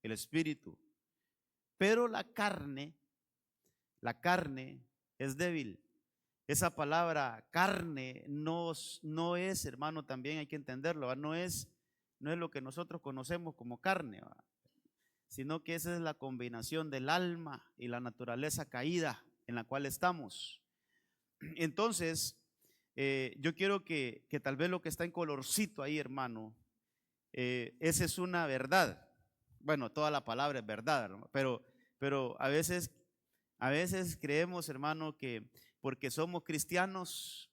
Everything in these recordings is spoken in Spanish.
el espíritu. Pero la carne es débil. Esa palabra carne no es, hermano, también hay que entenderlo, ¿va? No es lo que nosotros conocemos como carne, ¿va? Sino que esa es la combinación del alma y la naturaleza caída en la cual estamos. Entonces, yo quiero que tal vez lo que está en colorcito ahí, hermano, esa es una verdad. Bueno, toda la palabra es verdad, ¿no? Pero a veces creemos, hermano, que porque somos cristianos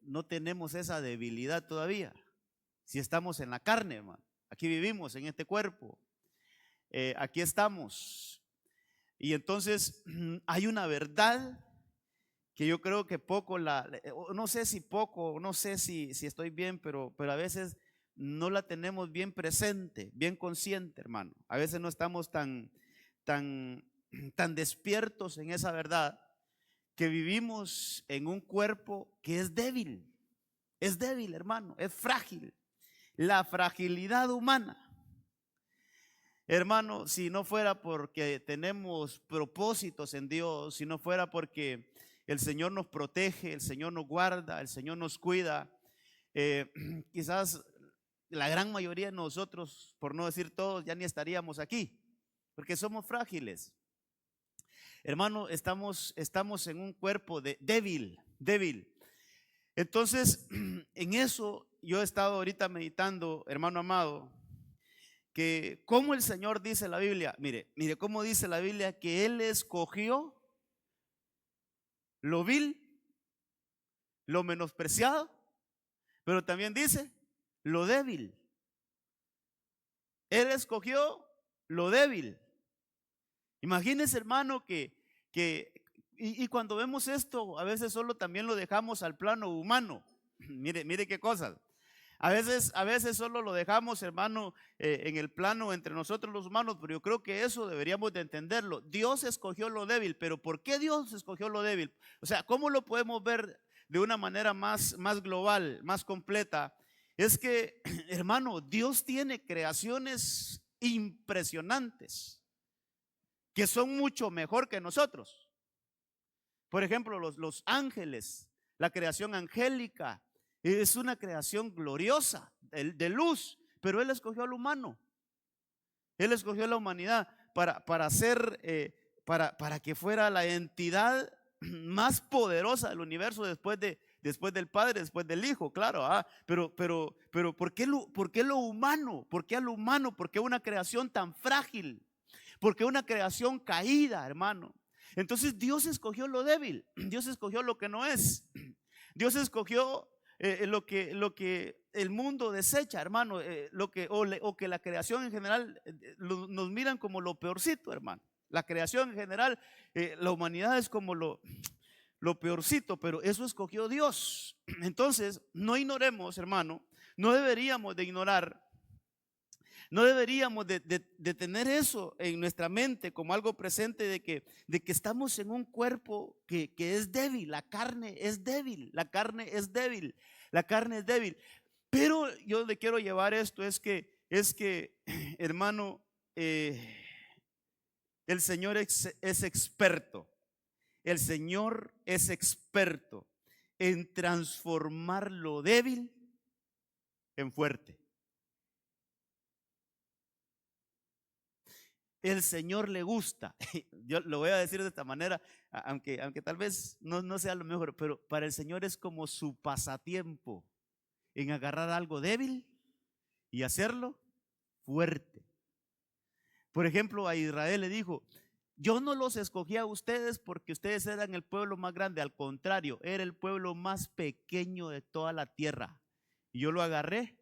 no tenemos esa debilidad todavía. Si estamos en la carne, hermano, aquí vivimos en este cuerpo. Aquí estamos. Y entonces hay una verdad que yo creo que poco no sé si estoy bien, pero a veces no la tenemos bien presente, bien consciente, hermano. A veces no estamos tan despiertos en esa verdad, que vivimos en un cuerpo que es débil, hermano, es frágil. La fragilidad humana. Hermano, si no fuera porque tenemos propósitos en Dios, si no fuera porque el Señor nos protege, el Señor nos guarda, el Señor nos cuida, quizás la gran mayoría de nosotros, por no decir todos, ya ni estaríamos aquí, porque somos frágiles. Hermano, estamos en un cuerpo débil. Entonces, en eso yo he estado ahorita meditando, hermano amado, que como el Señor dice en la Biblia, mire cómo dice la Biblia, que Él escogió lo vil, lo menospreciado, pero también dice lo débil. Él escogió lo débil. Imagínese, hermano, y cuando vemos esto, a veces solo también lo dejamos al plano humano. Mire qué cosas. A veces solo lo dejamos, hermano, en el plano entre nosotros los humanos, pero yo creo que eso deberíamos de entenderlo. Dios escogió lo débil, pero ¿por qué Dios escogió lo débil? O sea, ¿cómo lo podemos ver de una manera más global, más completa? Es que, hermano, Dios tiene creaciones impresionantes que son mucho mejor que nosotros. Por ejemplo, los ángeles, la creación angélica, es una creación gloriosa, de luz, pero Él escogió al humano. Él escogió a la humanidad para que fuera la entidad más poderosa del universo después del Padre, después del Hijo, claro. Pero ¿por qué lo humano? ¿Por qué a lo humano? ¿Por qué una creación tan frágil? ¿Por qué una creación caída, hermano? Entonces Dios escogió lo débil, Dios escogió lo que no es, Dios escogió lo que el mundo desecha, hermano, o que la creación en general nos miran como lo peorcito, hermano. La creación en general, la humanidad es como lo peorcito, pero eso escogió Dios. Entonces, no ignoremos, hermano, no deberíamos de ignorar. No deberíamos de tener eso en nuestra mente como algo presente de que estamos en un cuerpo que es débil. La carne es débil, la carne es débil, la carne es débil. Pero yo le quiero llevar esto, es que hermano, el Señor es experto. El Señor es experto en transformar lo débil en fuerte. El Señor le gusta, yo lo voy a decir de esta manera, aunque tal vez no sea lo mejor, pero para el Señor es como su pasatiempo en agarrar algo débil y hacerlo fuerte. Por ejemplo, a Israel le dijo: yo no los escogí a ustedes porque ustedes eran el pueblo más grande, al contrario, era el pueblo más pequeño de toda la tierra. Y yo lo agarré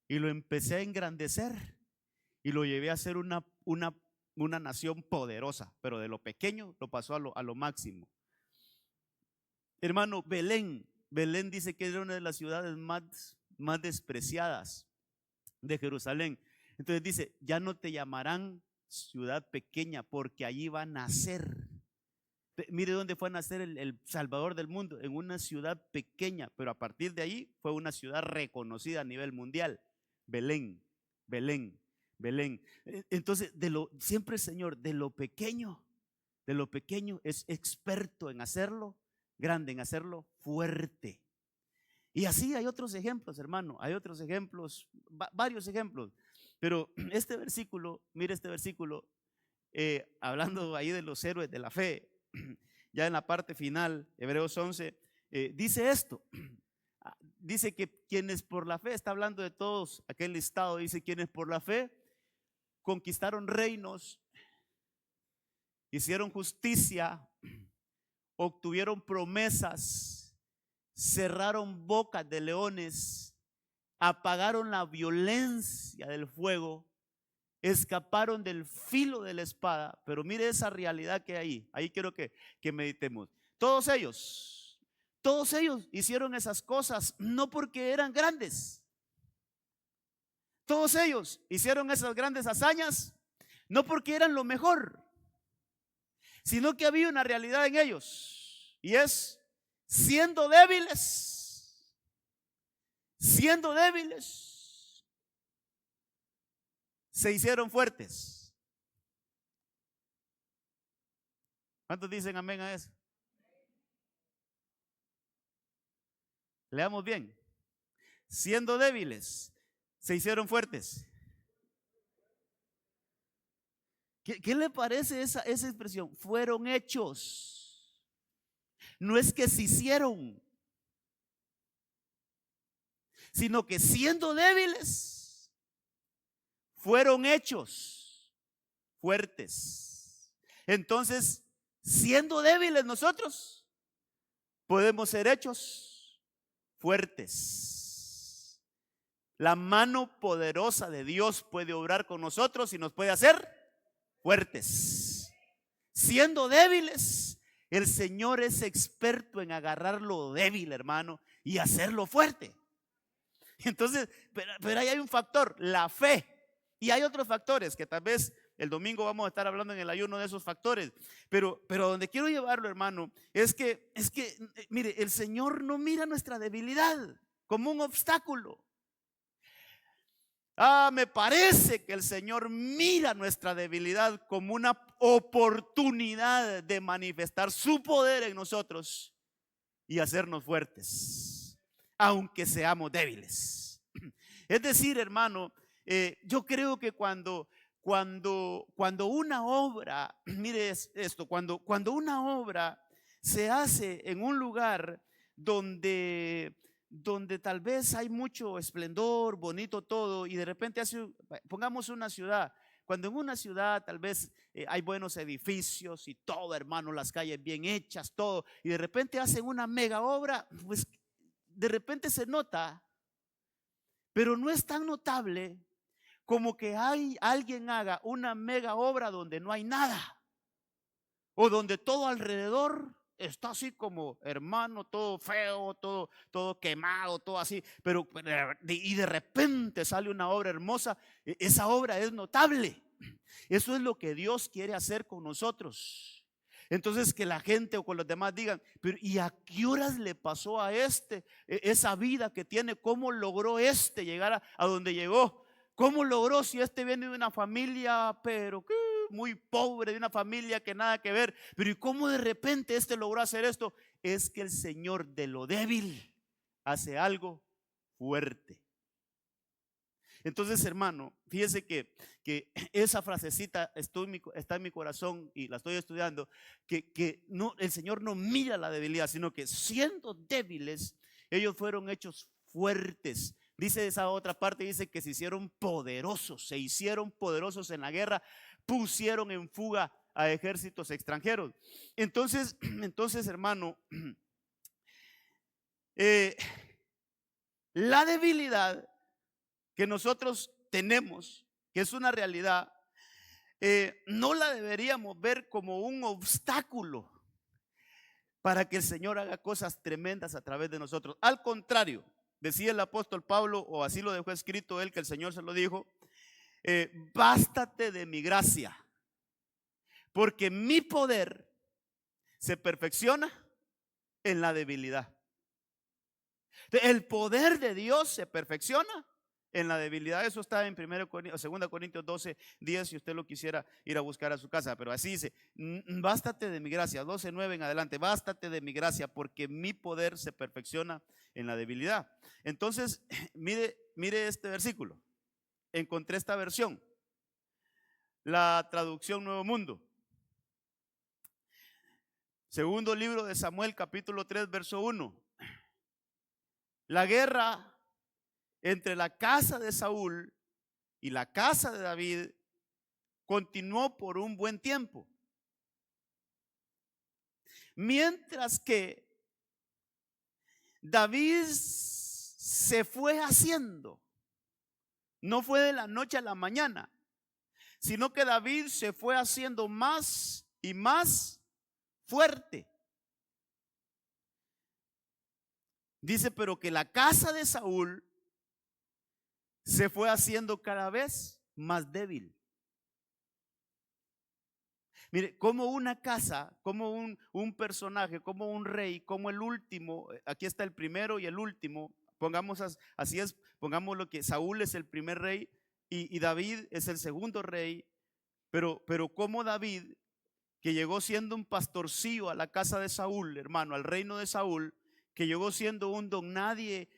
y lo empecé a engrandecer y lo llevé a ser una nación poderosa, pero de lo pequeño lo pasó a lo máximo. Hermano, Belén dice que era una de las ciudades más despreciadas de Jerusalén. Entonces dice: ya no te llamarán ciudad pequeña, porque allí va a nacer. Mire dónde fue a nacer el Salvador del mundo, en una ciudad pequeña, pero a partir de ahí fue una ciudad reconocida a nivel mundial. Belén. Belén. Entonces, siempre el Señor, de lo pequeño es experto en hacerlo grande, en hacerlo fuerte. Y así hay otros ejemplos, hermano, hay otros ejemplos, varios ejemplos. Pero este versículo, mire este versículo, hablando ahí de los héroes de la fe, ya en la parte final, Hebreos 11, dice esto. Dice que quienes por la fe, está hablando de todos, aquel listado, dice quienes por la fe conquistaron reinos, hicieron justicia, obtuvieron promesas, cerraron bocas de leones, apagaron la violencia del fuego, escaparon del filo de la espada. Pero mire esa realidad que hay ahí quiero que meditemos. Todos ellos hicieron esas cosas no porque eran grandes. Todos ellos hicieron esas grandes hazañas no porque eran lo mejor, sino que había una realidad en ellos, y es siendo débiles, se hicieron fuertes. ¿Cuántos dicen amén a eso? Leamos bien. Siendo débiles, se hicieron fuertes. ¿Qué le parece esa expresión? Fueron hechos. No es que se hicieron, sino que siendo débiles, fueron hechos fuertes. Entonces, siendo débiles nosotros, podemos ser hechos fuertes. La mano poderosa de Dios puede obrar con nosotros y nos puede hacer fuertes. Siendo débiles, el Señor es experto en agarrar lo débil, hermano, y hacerlo fuerte. Entonces, pero ahí hay un factor, la fe. Y hay otros factores que tal vez el domingo vamos a estar hablando en el ayuno de esos factores. Pero donde quiero llevarlo, hermano, es que mire, el Señor no mira nuestra debilidad como un obstáculo. Me parece que el Señor mira nuestra debilidad como una oportunidad de manifestar su poder en nosotros y hacernos fuertes, aunque seamos débiles. Es decir, hermano, yo creo que cuando una obra, mire esto, cuando una obra se hace en un lugar donde tal vez hay mucho esplendor, bonito todo, y de repente pongamos una ciudad, cuando en una ciudad tal vez hay buenos edificios y todo, hermano, las calles bien hechas, todo, y de repente hacen una mega obra, pues de repente se nota, pero no es tan notable como que alguien haga una mega obra donde no hay nada, o donde todo alrededor está así como, hermano, todo feo, todo quemado, todo así, y de repente sale una obra hermosa. Esa obra es notable. Eso es lo que Dios quiere hacer con nosotros. Entonces, que la gente o con los demás digan, pero ¿y a qué horas le pasó a esa vida que tiene? ¿Cómo logró llegar a donde llegó? ¿Cómo logró, si viene de una familia pero muy pobre, de una familia que nada que ver? Pero ¿y cómo de repente logró hacer esto? Es que el Señor de lo débil hace algo fuerte. Entonces, hermano, fíjese que esa frasecita está en mi corazón y la estoy estudiando, que no, el Señor no mira la debilidad, sino que siendo débiles, ellos fueron hechos fuertes. Dice esa otra parte, dice que se hicieron poderosos en la guerra, pusieron en fuga a ejércitos extranjeros. Entonces, hermano, la debilidad que nosotros tenemos, que es una realidad, no la deberíamos ver como un obstáculo para que el Señor haga cosas tremendas a través de nosotros. Al contrario, decía el apóstol Pablo, o así lo dejó escrito él, que el Señor se lo dijo: bástate de mi gracia, porque mi poder se perfecciona en la debilidad. El poder de Dios se perfecciona en la debilidad. Eso está en 2 Corintios 12, 10, si usted lo quisiera ir a buscar a su casa. Pero así dice: bástate de mi gracia, 12, 9 en adelante, bástate de mi gracia, porque mi poder se perfecciona en la debilidad. Entonces, mire este versículo. Encontré esta versión, la traducción Nuevo Mundo. Segundo libro de Samuel, capítulo 3, verso 1. La guerra entre la casa de Saúl y la casa de David continuó por un buen tiempo, mientras que David se fue haciendo. No fue de la noche a la mañana, sino que David se fue haciendo más y más fuerte. Dice, pero que la casa de Saúl se fue haciendo cada vez más débil. Mire, como una casa, como un personaje, como un rey, como el último, aquí está el primero y el último, pongamos así es, pongamos lo que Saúl es el primer rey y David es el segundo rey, pero como David, que llegó siendo un pastorcillo a la casa de Saúl, hermano, al reino de Saúl, que llegó siendo un don nadie,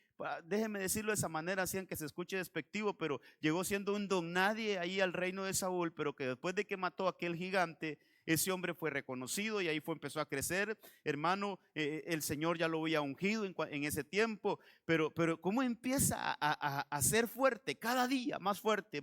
déjeme decirlo de esa manera, así aunque se escuche despectivo, pero llegó siendo un don nadie ahí al reino de Saúl, pero que después de que mató a aquel gigante, ese hombre fue reconocido y ahí empezó a crecer, hermano. El Señor ya lo había ungido en ese tiempo, pero cómo empieza a ser fuerte, cada día más fuerte,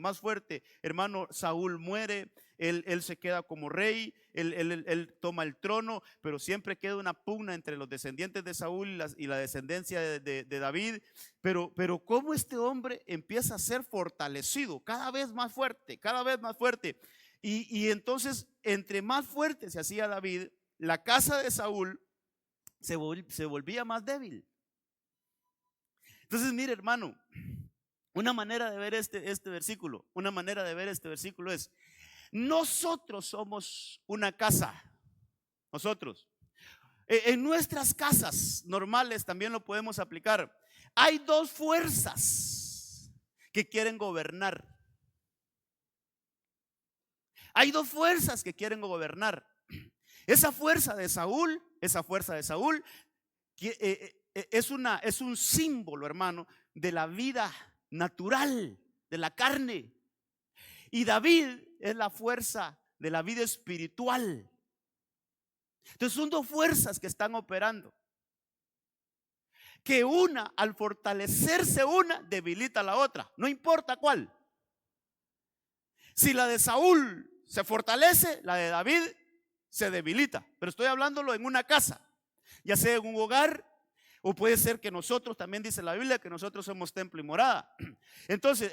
hermano. Saúl muere, él se queda como rey, él toma el trono, pero siempre queda una pugna entre los descendientes de Saúl y la descendencia de David. Pero cómo este hombre empieza a ser fortalecido, cada vez más fuerte, cada vez más fuerte. Y entonces, entre más fuerte se hacía David, la casa de Saúl se volvía más débil. Entonces, mire, hermano, una manera de ver este versículo, es: nosotros somos una casa. Nosotros, en nuestras casas normales también lo podemos aplicar. Hay dos fuerzas que quieren gobernar. Hay dos fuerzas que quieren gobernar. Esa fuerza de Saúl es un símbolo, hermano, de la vida natural, de la carne. Y David es la fuerza de la vida espiritual. Entonces son dos fuerzas que están operando, que una, al fortalecerse una, debilita a la otra, no importa cuál. Si la de Saúl se fortalece, la de David se debilita. Pero estoy hablándolo en una casa, ya sea en un hogar, o puede ser que nosotros, también dice la Biblia, que nosotros somos templo y morada. Entonces,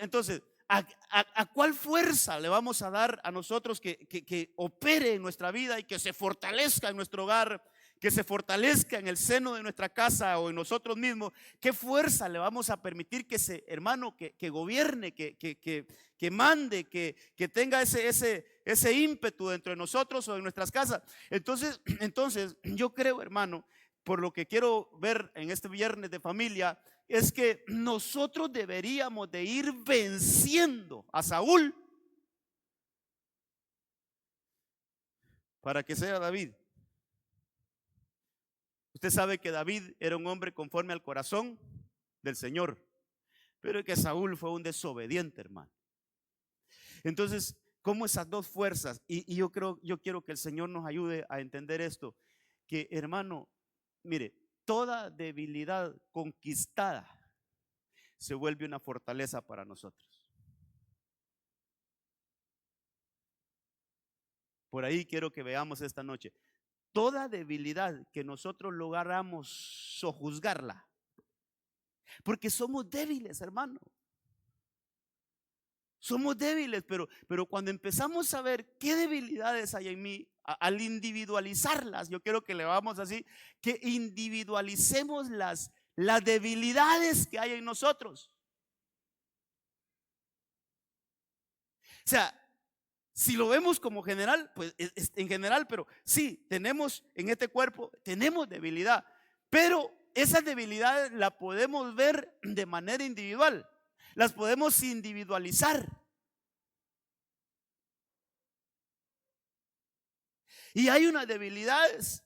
¿a cuál fuerza le vamos a dar a nosotros que opere en nuestra vida y que se fortalezca en nuestro hogar, que se fortalezca en el seno de nuestra casa o en nosotros mismos? ¿Qué fuerza le vamos a permitir que hermano, que gobierne, que mande, que tenga ese ímpetu dentro de nosotros o en nuestras casas? Entonces yo creo, hermano, por lo que quiero ver en este viernes de familia, es que nosotros deberíamos de ir venciendo a Saúl para que sea David. Usted sabe que David era un hombre conforme al corazón del Señor, pero que Saúl fue un desobediente, hermano. Entonces, ¿cómo esas dos fuerzas? Y yo quiero que el Señor nos ayude a entender esto, que, hermano, mire, toda debilidad conquistada se vuelve una fortaleza para nosotros. Por ahí quiero que veamos esta noche. Toda debilidad que nosotros logramos sojuzgarla, porque somos débiles, hermano. Somos débiles, pero cuando empezamos a ver qué debilidades hay en mí, al individualizarlas, yo quiero que le vamos así, que individualicemos las debilidades que hay en nosotros. O sea, si lo vemos como general, pues en general, pero sí, tenemos en este cuerpo, tenemos debilidad, pero esas debilidades la podemos ver de manera individual. las podemos individualizar. Y hay unas debilidades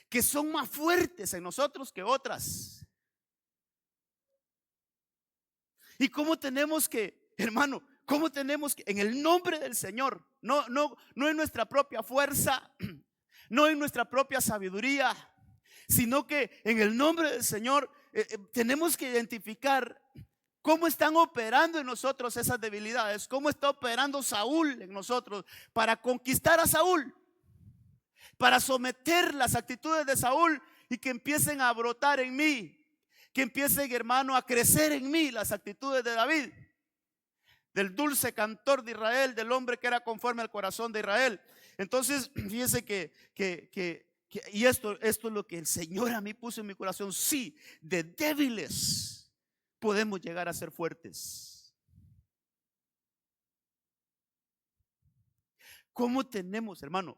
que son más fuertes en nosotros que otras. ¿Y cómo tenemos que, hermano, cómo tenemos que, en el nombre del Señor, no en nuestra propia fuerza, no en nuestra propia sabiduría, sino que en el nombre del Señor tenemos que identificar cómo están operando en nosotros esas debilidades, cómo está operando Saúl en nosotros para conquistar a Saúl, para someter las actitudes de Saúl y que empiecen a brotar en mí, que empiecen, hermano, a crecer en mí las actitudes de David, del dulce cantor de Israel, del hombre que era conforme al corazón de Israel. Entonces, fíjense y esto es lo que el Señor a mí puso en mi corazón. Sí, de débiles podemos llegar a ser fuertes. ¿Cómo tenemos, hermano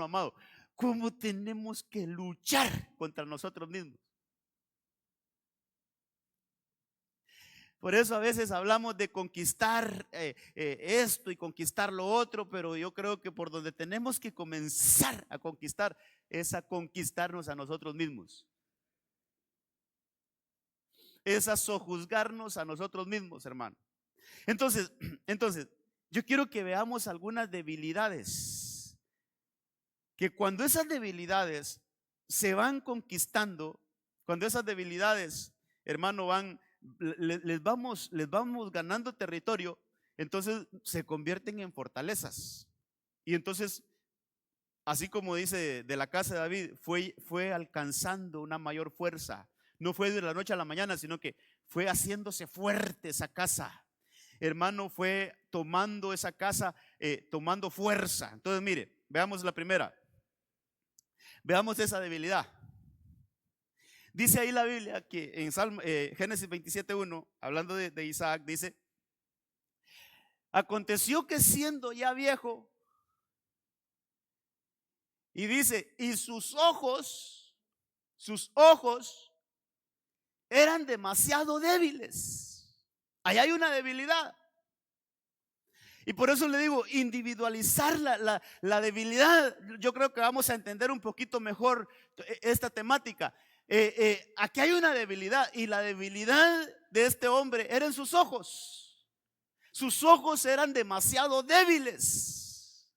amado, cómo tenemos que luchar contra nosotros mismos? Por eso a veces hablamos de conquistar esto y conquistar lo otro, pero yo creo que por donde tenemos que comenzar a conquistar es a conquistarnos a nosotros mismos. Es a sojuzgarnos a nosotros mismos, hermano. Entonces, yo quiero que veamos algunas debilidades, que cuando esas debilidades se van conquistando, cuando esas debilidades, hermano, les vamos ganando territorio, entonces se convierten en fortalezas. Y entonces, así como dice de la casa de David, fue alcanzando una mayor fuerza. No fue de la noche a la mañana, sino que fue haciéndose fuerte esa casa. Hermano, fue tomando esa casa, tomando fuerza. Entonces, mire, veamos la primera. Veamos esa debilidad. Dice ahí la Biblia que en Génesis 27:1, hablando de Isaac, dice: aconteció que siendo ya viejo, y dice, y sus ojos eran demasiado débiles. Ahí hay una debilidad. Y por eso le digo, individualizar la debilidad. Yo creo que vamos a entender un poquito mejor esta temática. Aquí hay una debilidad, y la debilidad de este hombre era en sus ojos. Sus ojos eran demasiado débiles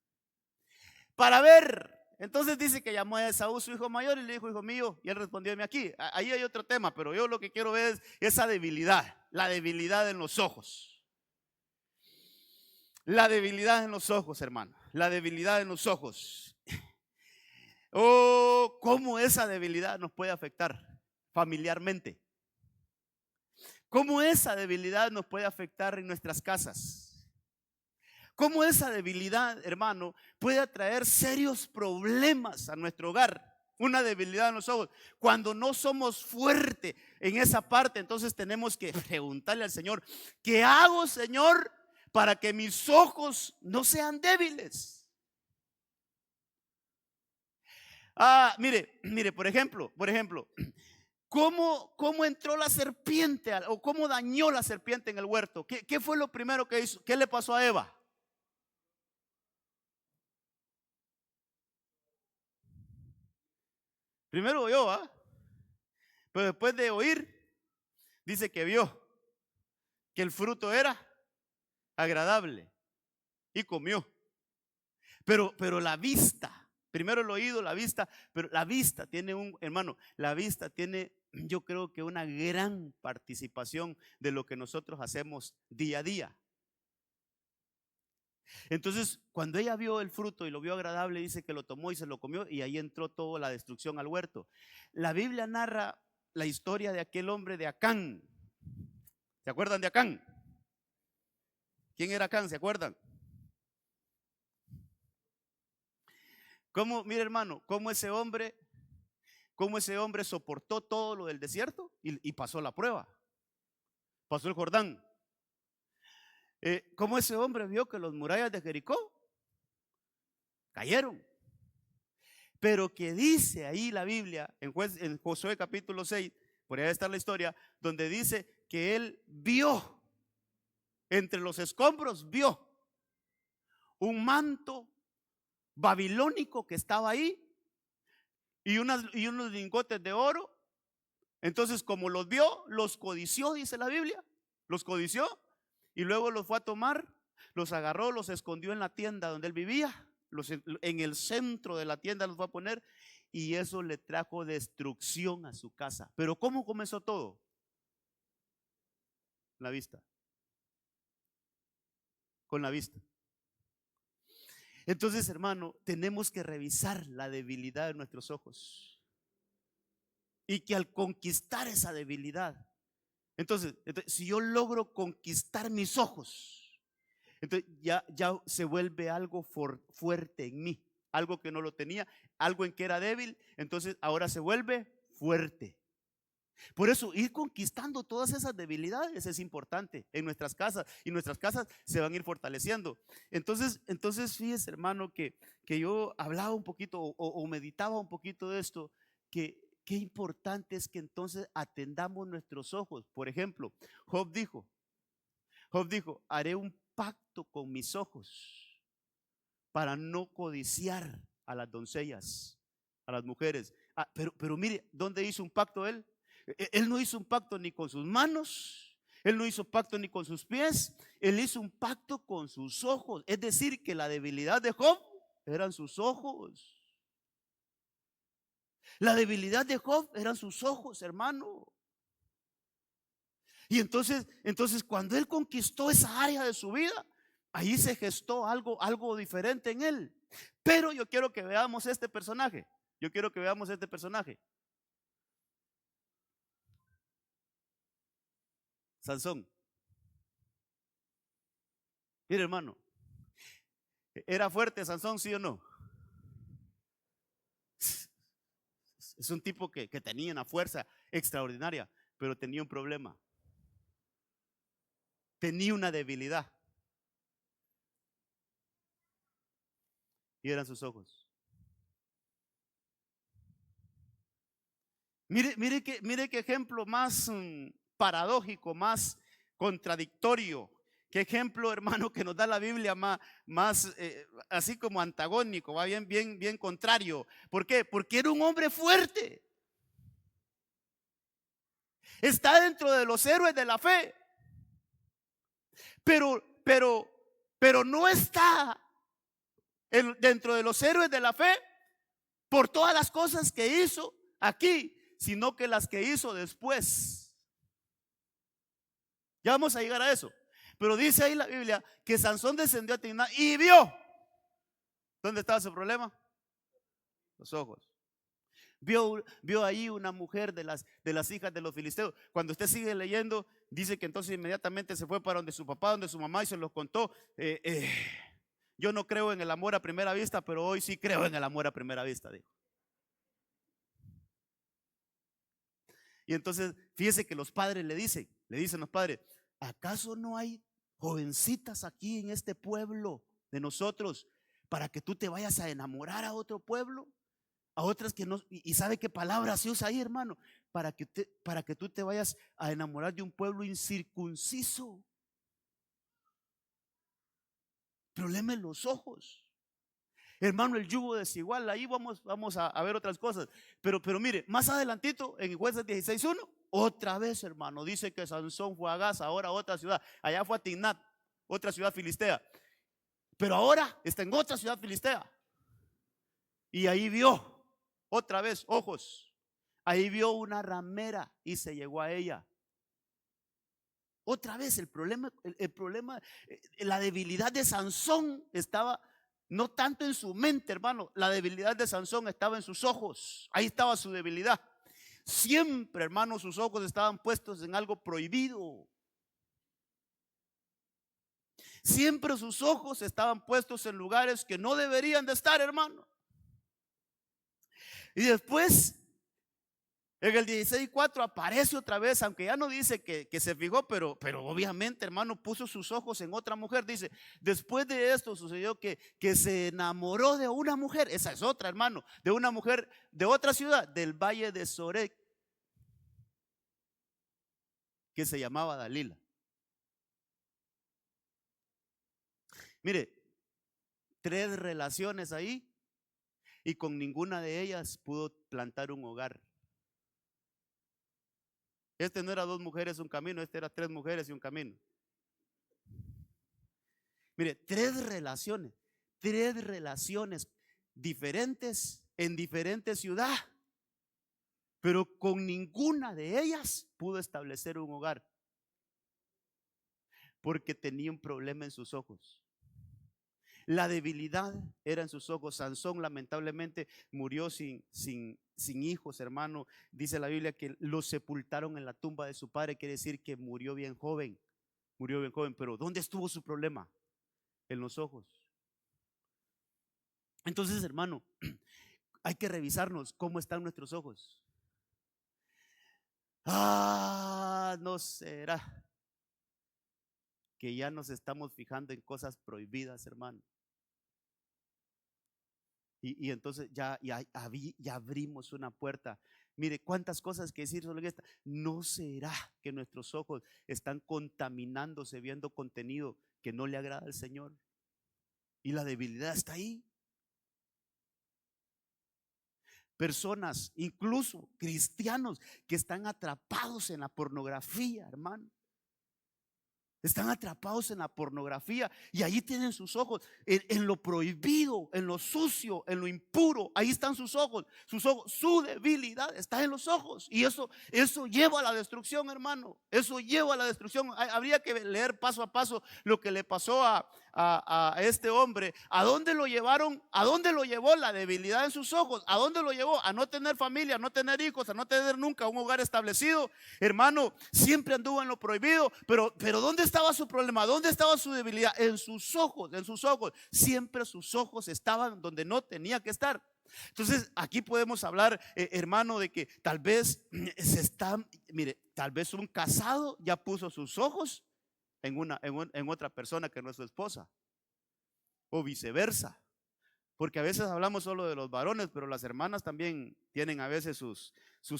para ver. Entonces dice que llamó a Esaú, su hijo mayor, y le dijo: hijo mío. Y él respondió: heme aquí. Ahí hay otro tema, pero yo lo que quiero ver es esa debilidad, la debilidad en los ojos. La debilidad en los ojos, hermano. La debilidad en los ojos. Oh, cómo esa debilidad nos puede afectar familiarmente. Cómo esa debilidad nos puede afectar en nuestras casas. Cómo esa debilidad, hermano, puede traer serios problemas a nuestro hogar. Una debilidad en los ojos. Cuando no somos fuertes en esa parte, entonces tenemos que preguntarle al Señor: ¿qué hago, Señor, para que mis ojos no sean débiles? Mire, por ejemplo, ¿cómo entró la serpiente o cómo dañó la serpiente en el huerto? ¿Qué fue lo primero que hizo? ¿Qué le pasó a Eva? Primero oyó, pero después de oír, dice que vio que el fruto era agradable y comió. Pero la vista, primero el oído, la vista, pero la vista tiene la vista tiene, yo creo que una gran participación de lo que nosotros hacemos día a día. Entonces, cuando ella vio el fruto y lo vio agradable, dice que lo tomó y se lo comió, y ahí entró toda la destrucción al huerto. La Biblia narra la historia de aquel hombre de Acán. ¿Se acuerdan de Acán? ¿Quién era Acán? ¿Se acuerdan? Mire, hermano, cómo ese hombre soportó todo lo del desierto y pasó la prueba, pasó el Jordán. Cómo ese hombre vio que las murallas de Jericó cayeron. Pero que dice ahí la Biblia, en Josué capítulo 6, por ahí está la historia, donde dice que él vio entre los escombros vio un manto babilónico que estaba ahí y unos lingotes de oro. Entonces, como los vio, los codició, dice la Biblia, los codició y luego los fue a tomar, los agarró, los escondió en la tienda donde él vivía, en el centro de la tienda los fue a poner, y eso le trajo destrucción a su casa. Pero ¿cómo comenzó todo? La vista, con la vista. Entonces, hermano, tenemos que revisar la debilidad de nuestros ojos. Y que al conquistar esa debilidad, entonces si yo logro conquistar mis ojos, entonces ya se vuelve algo fuerte en mí. Algo que no lo tenía, algo en que era débil, entonces ahora se vuelve fuerte. Por eso ir conquistando todas esas debilidades es importante en nuestras casas, y nuestras casas se van a ir fortaleciendo. Entonces fíjese, hermano, que yo hablaba un poquito o meditaba un poquito de esto, que qué importante es que entonces atendamos nuestros ojos. Por ejemplo, Job dijo, haré un pacto con mis ojos para no codiciar a las doncellas, a las mujeres. Pero mire, ¿dónde hizo un pacto él? Él no hizo un pacto ni con sus manos, él no hizo pacto ni con sus pies, él hizo un pacto con sus ojos. Es decir, que la debilidad de Job eran sus ojos. La debilidad de Job eran sus ojos, hermano. Y entonces cuando él conquistó esa área de su vida, ahí se gestó algo diferente en él. Pero yo quiero que veamos este personaje. Sansón. Mire, hermano, ¿era fuerte Sansón, sí o no? Es un tipo que tenía una fuerza extraordinaria, pero tenía un problema. Tenía una debilidad. Y eran sus ojos. Mire qué ejemplo más paradójico, más contradictorio. Qué ejemplo, hermano, que nos da la Biblia más así como antagónico, va bien contrario. ¿Por qué? Porque era un hombre fuerte. Está dentro de los héroes de la fe. Pero no está dentro de los héroes de la fe por todas las cosas que hizo aquí, sino que las que hizo después. Ya vamos a llegar a eso. Pero dice ahí la Biblia que Sansón descendió a Timnat y vio. ¿Dónde estaba su problema? Los ojos. Vio ahí una mujer de las hijas de los filisteos. Cuando usted sigue leyendo, dice que entonces inmediatamente se fue para donde su papá, donde su mamá, y se los contó. Yo no creo en el amor a primera vista, pero hoy sí creo en el amor a primera vista, dijo. Y entonces fíjese que los padres le dicen los padres: ¿acaso no hay jovencitas aquí en este pueblo de nosotros para que tú te vayas a enamorar a otro pueblo? A otras que no. Y sabe qué palabra se usa ahí, hermano, para que tú te vayas a enamorar de un pueblo incircunciso. Problema en los ojos, hermano. El yugo desigual, ahí vamos a ver otras cosas. Pero mire, más adelantito en Jueces 16:1, otra vez, hermano, dice que Sansón fue a Gaza, ahora a otra ciudad. Allá fue a Timnat, otra ciudad filistea. Pero ahora está en otra ciudad filistea. Y ahí vio otra vez ojos. Ahí vio una ramera y se llegó a ella. Otra vez el problema, la debilidad de Sansón estaba no tanto en su mente, hermano. La debilidad de Sansón estaba en sus ojos. Ahí estaba su debilidad. Siempre, hermano, sus ojos estaban puestos en algo prohibido. Siempre sus ojos estaban puestos en lugares que no deberían de estar, hermano. Y después, en el 16:4 aparece otra vez, aunque ya no dice que se fijó, pero obviamente, hermano, puso sus ojos en otra mujer. Dice: después de esto sucedió que se enamoró de una mujer. Esa es otra, hermano, de una mujer de otra ciudad, del valle de Sorek, que se llamaba Dalila. Mire, 3 relaciones ahí y con ninguna de ellas pudo plantar un hogar. Este no era 2 mujeres un camino, este era 3 mujeres y un camino. Mire, 3 relaciones diferentes en diferentes ciudades, pero con ninguna de ellas pudo establecer un hogar porque tenía un problema en sus ojos. La debilidad era en sus ojos. Sansón lamentablemente murió sin hijos, hermano. Dice la Biblia que lo sepultaron en la tumba de su padre, quiere decir que murió bien joven. Murió bien joven, pero ¿dónde estuvo su problema? En los ojos. Entonces, hermano, hay que revisarnos cómo están nuestros ojos. ¿No será que ya nos estamos fijando en cosas prohibidas, hermano? Y entonces ya abrimos una puerta. Mire, cuántas cosas que decir solo en esta. ¿No será que nuestros ojos están contaminándose viendo contenido que no le agrada al Señor? Y la debilidad está ahí. Personas, incluso cristianos, que están atrapados en la pornografía, hermano. Están atrapados en la pornografía y ahí tienen sus ojos, en lo prohibido, en lo sucio, en lo impuro. Ahí están sus ojos, su debilidad está en los ojos. Y eso lleva a la destrucción, hermano. Eso lleva a la destrucción. Habría que leer paso a paso lo que le pasó a este hombre. ¿A dónde lo llevaron? ¿A dónde lo llevó la debilidad en sus ojos? ¿A dónde lo llevó? A no tener familia, a no tener hijos, a no tener nunca un hogar establecido. Hermano, siempre anduvo en lo prohibido, pero ¿dónde estaba su problema? ¿Dónde estaba su debilidad? En sus ojos, en sus ojos. Siempre sus ojos estaban donde no tenía que estar. Entonces aquí podemos hablar, hermano, de que tal vez mire, tal vez un casado ya puso sus ojos en otra persona que no es su esposa, o viceversa. Porque a veces hablamos solo de los varones, pero las hermanas también tienen a veces sus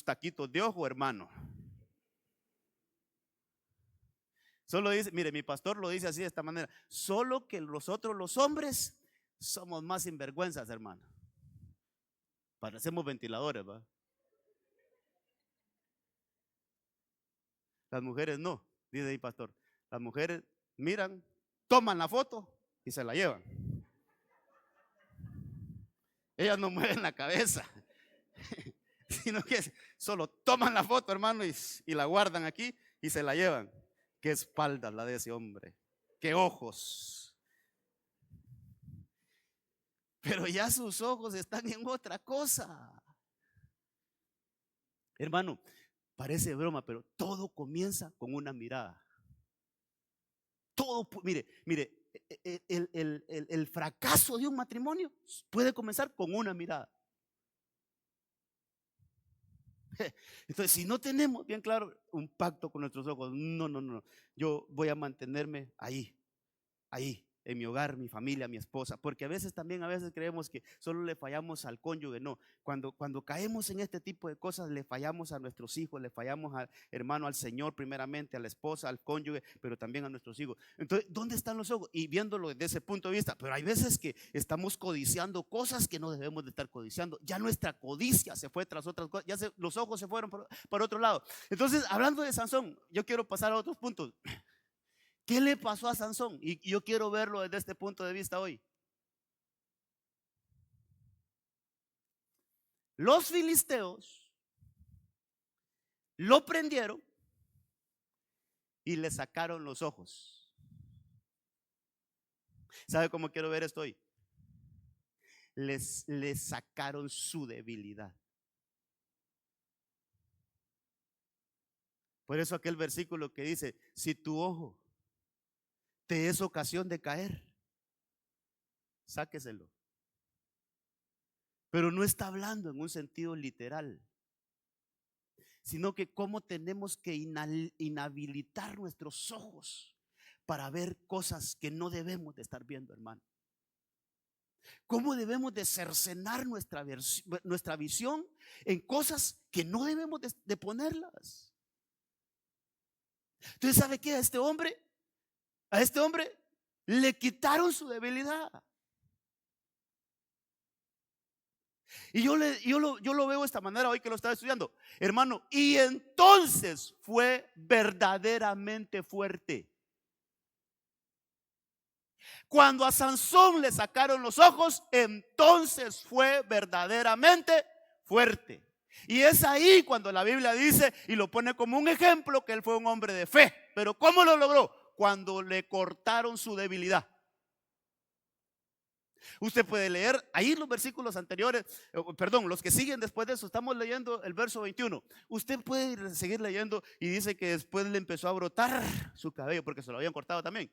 taquitos de ojo, hermano. Solo dice, mire, mi pastor lo dice así de esta manera: solo que nosotros los hombres somos más sinvergüenzas, hermano. Parecemos ventiladores, ¿va? Las mujeres no, dice mi pastor. Las mujeres miran, toman la foto y se la llevan. Ellas no mueven la cabeza, sino que solo toman la foto, hermano, y la guardan aquí y se la llevan. Qué espalda la de ese hombre, qué ojos. Pero ya sus ojos están en otra cosa. Hermano, parece broma, pero todo comienza con una mirada. Todo, mire, el fracaso de un matrimonio puede comenzar con una mirada. Entonces, si no tenemos bien claro un pacto con nuestros ojos, no, yo voy a mantenerme ahí, en mi hogar, mi familia, mi esposa. Porque a veces creemos que solo le fallamos al cónyuge. No, cuando caemos en este tipo de cosas, le fallamos a nuestros hijos, le fallamos al hermano, al Señor primeramente, a la esposa, al cónyuge, pero también a nuestros hijos. Entonces, ¿dónde están los ojos? Y viéndolo desde ese punto de vista, pero hay veces que estamos codiciando cosas que no debemos de estar codiciando. Ya nuestra codicia se fue tras otras cosas, los ojos se fueron por otro lado. Entonces, hablando de Sansón, yo quiero pasar a otros puntos. ¿Qué le pasó a Sansón? Y yo quiero verlo desde este punto de vista hoy. Los filisteos lo prendieron y le sacaron los ojos. ¿Sabe cómo quiero ver esto hoy? Les sacaron su debilidad. Por eso aquel versículo que dice: si tu ojo te es ocasión de caer, sáqueselo. Pero no está hablando en un sentido literal, sino que cómo tenemos que inhabilitar nuestros ojos para ver cosas que no debemos de estar viendo, hermano. Cómo debemos de cercenar nuestra visión en cosas que no debemos de ponerlas. Entonces, ¿sabe qué? A este hombre Le quitaron su debilidad. Y yo lo veo de esta manera hoy que lo estaba estudiando, hermano. Y entonces fue verdaderamente fuerte. Cuando a Sansón le sacaron los ojos, entonces fue verdaderamente fuerte. Y es ahí cuando la Biblia dice y lo pone como un ejemplo que él fue un hombre de fe. Pero ¿cómo lo logró? Cuando le cortaron su debilidad. Usted puede leer ahí los versículos anteriores, perdón, los que siguen después de eso. Estamos leyendo el verso 21. Usted puede seguir leyendo y dice que después le empezó a brotar su cabello, porque se lo habían cortado también.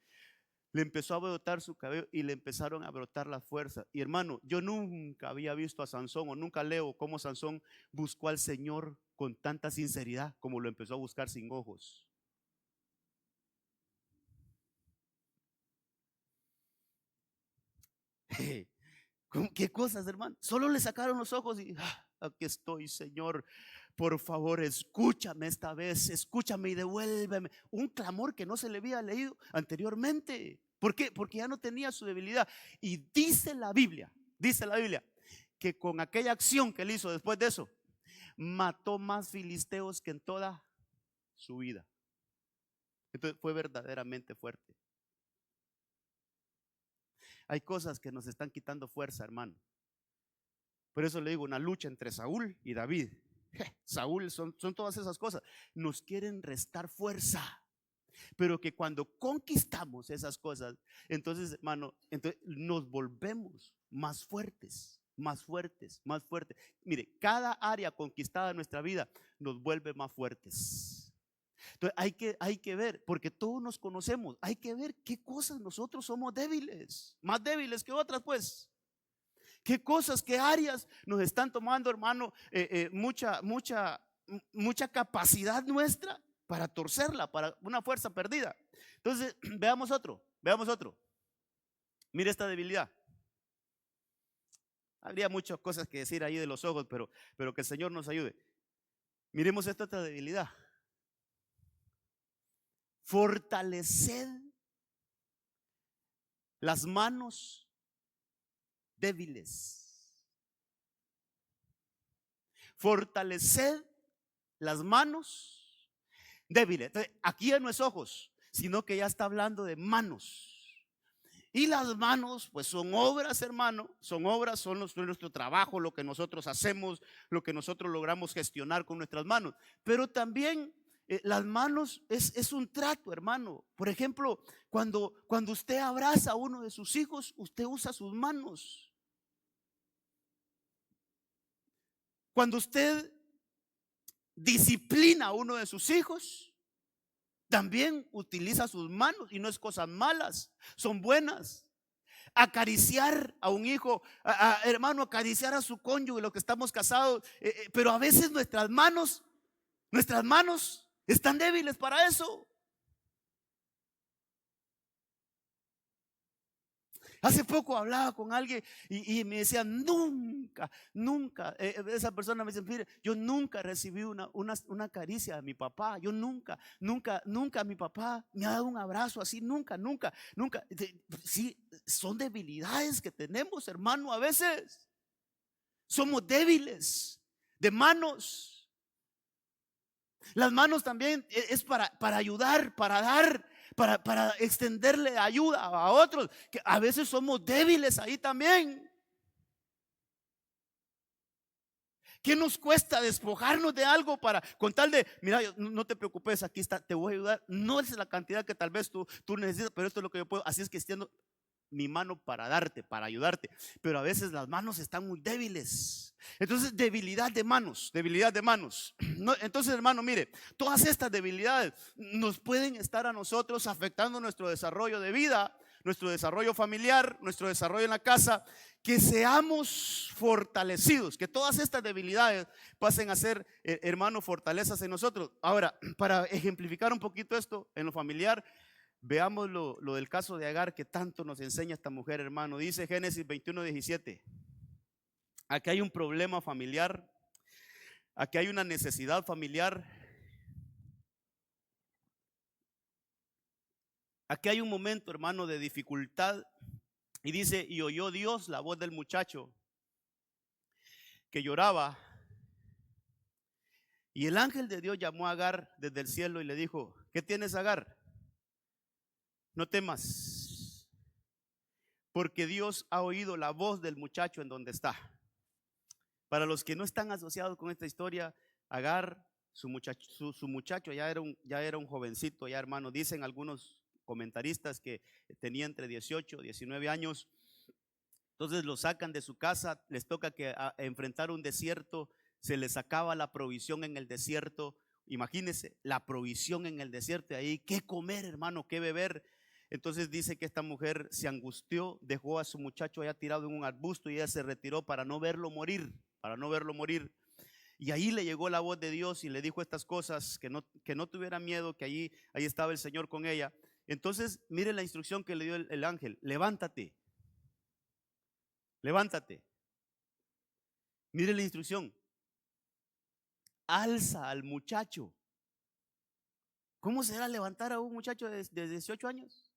Le empezó a brotar su cabello y le empezaron a brotar las fuerzas. Y hermano, yo nunca había visto a Sansón, o nunca leo cómo Sansón buscó al Señor con tanta sinceridad como lo empezó a buscar sin ojos. ¿Qué cosas, hermano? Solo le sacaron los ojos y aquí estoy, Señor. Por favor, escúchame esta vez, escúchame y devuélveme. Un clamor que no se le había leído anteriormente. ¿Por qué? Porque ya no tenía su debilidad. Y dice la Biblia, que con aquella acción que él hizo después de eso, mató más filisteos que en toda su vida. Entonces fue verdaderamente fuerte. Hay cosas que nos están quitando fuerza, hermano. Por eso le digo, una lucha entre Saúl y David. Saúl son todas esas cosas. Nos quieren restar fuerza. Pero que cuando conquistamos esas cosas, entonces, hermano, entonces nos volvemos más fuertes, más fuertes, más fuertes. Mire, cada área conquistada en nuestra vida nos vuelve más fuertes. Entonces hay que ver, porque todos nos conocemos, hay que ver qué cosas nosotros somos débiles, más débiles que otras, pues. ¿Qué cosas, qué áreas nos están tomando, hermano, mucha capacidad nuestra para torcerla, para una fuerza perdida? Entonces, veamos otro. Mire esta debilidad. Habría muchas cosas que decir ahí de los ojos, pero que el Señor nos ayude. Miremos esta otra debilidad. Fortaleced las manos débiles. Fortaleced las manos débiles. Entonces, aquí ya no es ojos, sino que ya está hablando de manos. Y las manos, pues son obras, hermano, son obras, son nuestro trabajo, lo que nosotros hacemos, lo que nosotros logramos gestionar con nuestras manos. Pero también las manos es un trato, hermano. Por ejemplo, cuando usted abraza a uno de sus hijos, usted usa sus manos. Cuando usted disciplina a uno de sus hijos, también utiliza sus manos, y no es cosas malas, son buenas. Acariciar a un hijo, hermano, acariciar a su cónyuge, los que estamos casados, pero a veces nuestras manos están débiles para eso. Hace poco hablaba con alguien y me decía, nunca, esa persona me dice, mire, yo nunca recibí una caricia de mi papá. Yo nunca mi papá me ha dado un abrazo así, nunca. Sí, son debilidades que tenemos, hermano, a veces. Somos débiles de manos. Las manos también es para ayudar, para dar, para extenderle ayuda a otros, que a veces somos débiles ahí también. ¿Qué nos cuesta despojarnos de algo con tal de, mira, no te preocupes, aquí está, te voy a ayudar? No es la cantidad que tal vez tú necesitas, pero esto es lo que yo puedo. Así es que extiendo mi mano para darte, para ayudarte. Pero a veces las manos están muy débiles. Entonces, debilidad de manos. No, entonces, hermano, mire, todas estas debilidades nos pueden estar a nosotros afectando nuestro desarrollo de vida, nuestro desarrollo familiar, nuestro desarrollo en la casa. Que seamos fortalecidos, que todas estas debilidades pasen a ser, hermano, fortalezas en nosotros. Ahora, para ejemplificar un poquito esto en lo familiar, veamos lo del caso de Agar, que tanto nos enseña esta mujer, hermano. Dice Génesis 21:17. Aquí hay un problema familiar, aquí hay una necesidad familiar, aquí hay un momento, hermano, de dificultad. Y dice, y oyó Dios la voz del muchacho que lloraba. Y el ángel de Dios llamó a Agar desde el cielo y le dijo, ¿qué tienes, Agar? No temas, porque Dios ha oído la voz del muchacho en donde está. Para los que no están asociados con esta historia, Agar, su muchacho ya era un jovencito, ya hermano. Dicen algunos comentaristas que tenía entre 18 y 19 años. Entonces lo sacan de su casa, les toca que enfrentar un desierto, se les acaba la provisión en el desierto. Imagínense, la provisión en el desierto, ahí, ¿qué comer, hermano? ¿Qué beber? Entonces dice que esta mujer se angustió, dejó a su muchacho allá tirado en un arbusto y ella se retiró para no verlo morir, para no verlo morir. Y ahí le llegó la voz de Dios y le dijo estas cosas, que no tuviera miedo, que ahí estaba el Señor con ella. Entonces, mire la instrucción que le dio el ángel: levántate, levántate. Mire la instrucción: alza al muchacho. ¿Cómo será levantar a un muchacho de 18 años?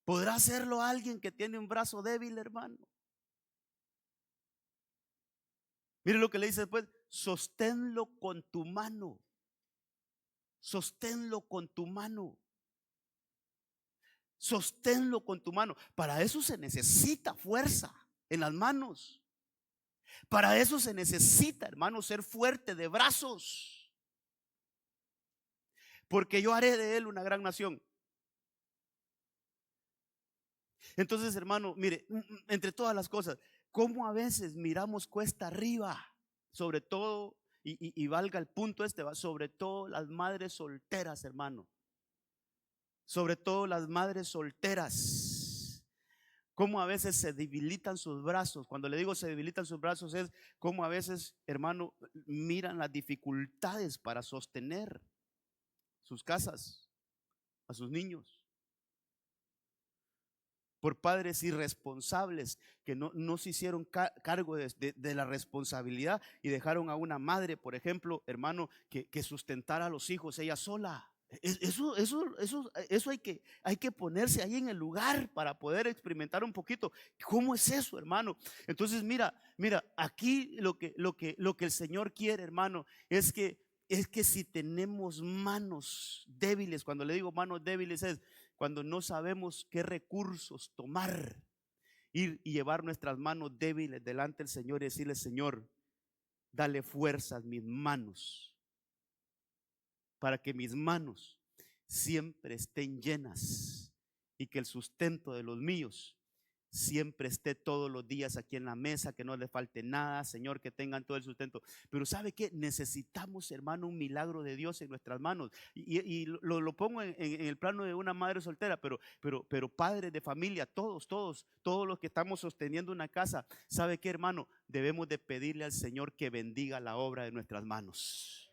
¿Podrá hacerlo alguien que tiene un brazo débil, hermano? Mire lo que le dice después: sosténlo con tu mano. Sosténlo con tu mano. Sosténlo con tu mano. Para eso se necesita fuerza en las manos. Para eso se necesita, hermano, ser fuerte de brazos. Porque yo haré de él una gran nación. Entonces, hermano, mire, entre todas las cosas, cómo a veces miramos cuesta arriba, sobre todo, y valga el punto sobre todo las madres solteras, hermano. Sobre todo las madres solteras. Cómo a veces se debilitan sus brazos. Cuando le digo se debilitan sus brazos, es como a veces, hermano, miran las dificultades para sostener sus casas, a sus niños. Por padres irresponsables que no se hicieron cargo de la responsabilidad y dejaron a una madre, por ejemplo, hermano, que sustentara a los hijos ella sola. Eso hay que ponerse ahí en el lugar para poder experimentar un poquito. ¿Cómo es eso, hermano? Entonces, mira, aquí lo que el Señor quiere, hermano, es que si tenemos manos débiles, cuando le digo manos débiles es cuando no sabemos qué recursos tomar, ir y llevar nuestras manos débiles delante del Señor y decirle: Señor, dale fuerza a mis manos, para que mis manos siempre estén llenas y que el sustento de los míos siempre esté todos los días aquí en la mesa, que no le falte nada, Señor, que tengan todo el sustento. Pero ¿sabe qué? Necesitamos, hermano, un milagro de Dios en nuestras manos. Y lo pongo en el plano de una madre soltera, pero padres de familia, todos los que estamos sosteniendo una casa. ¿Sabe qué, hermano? Debemos de pedirle al Señor que bendiga la obra de nuestras manos.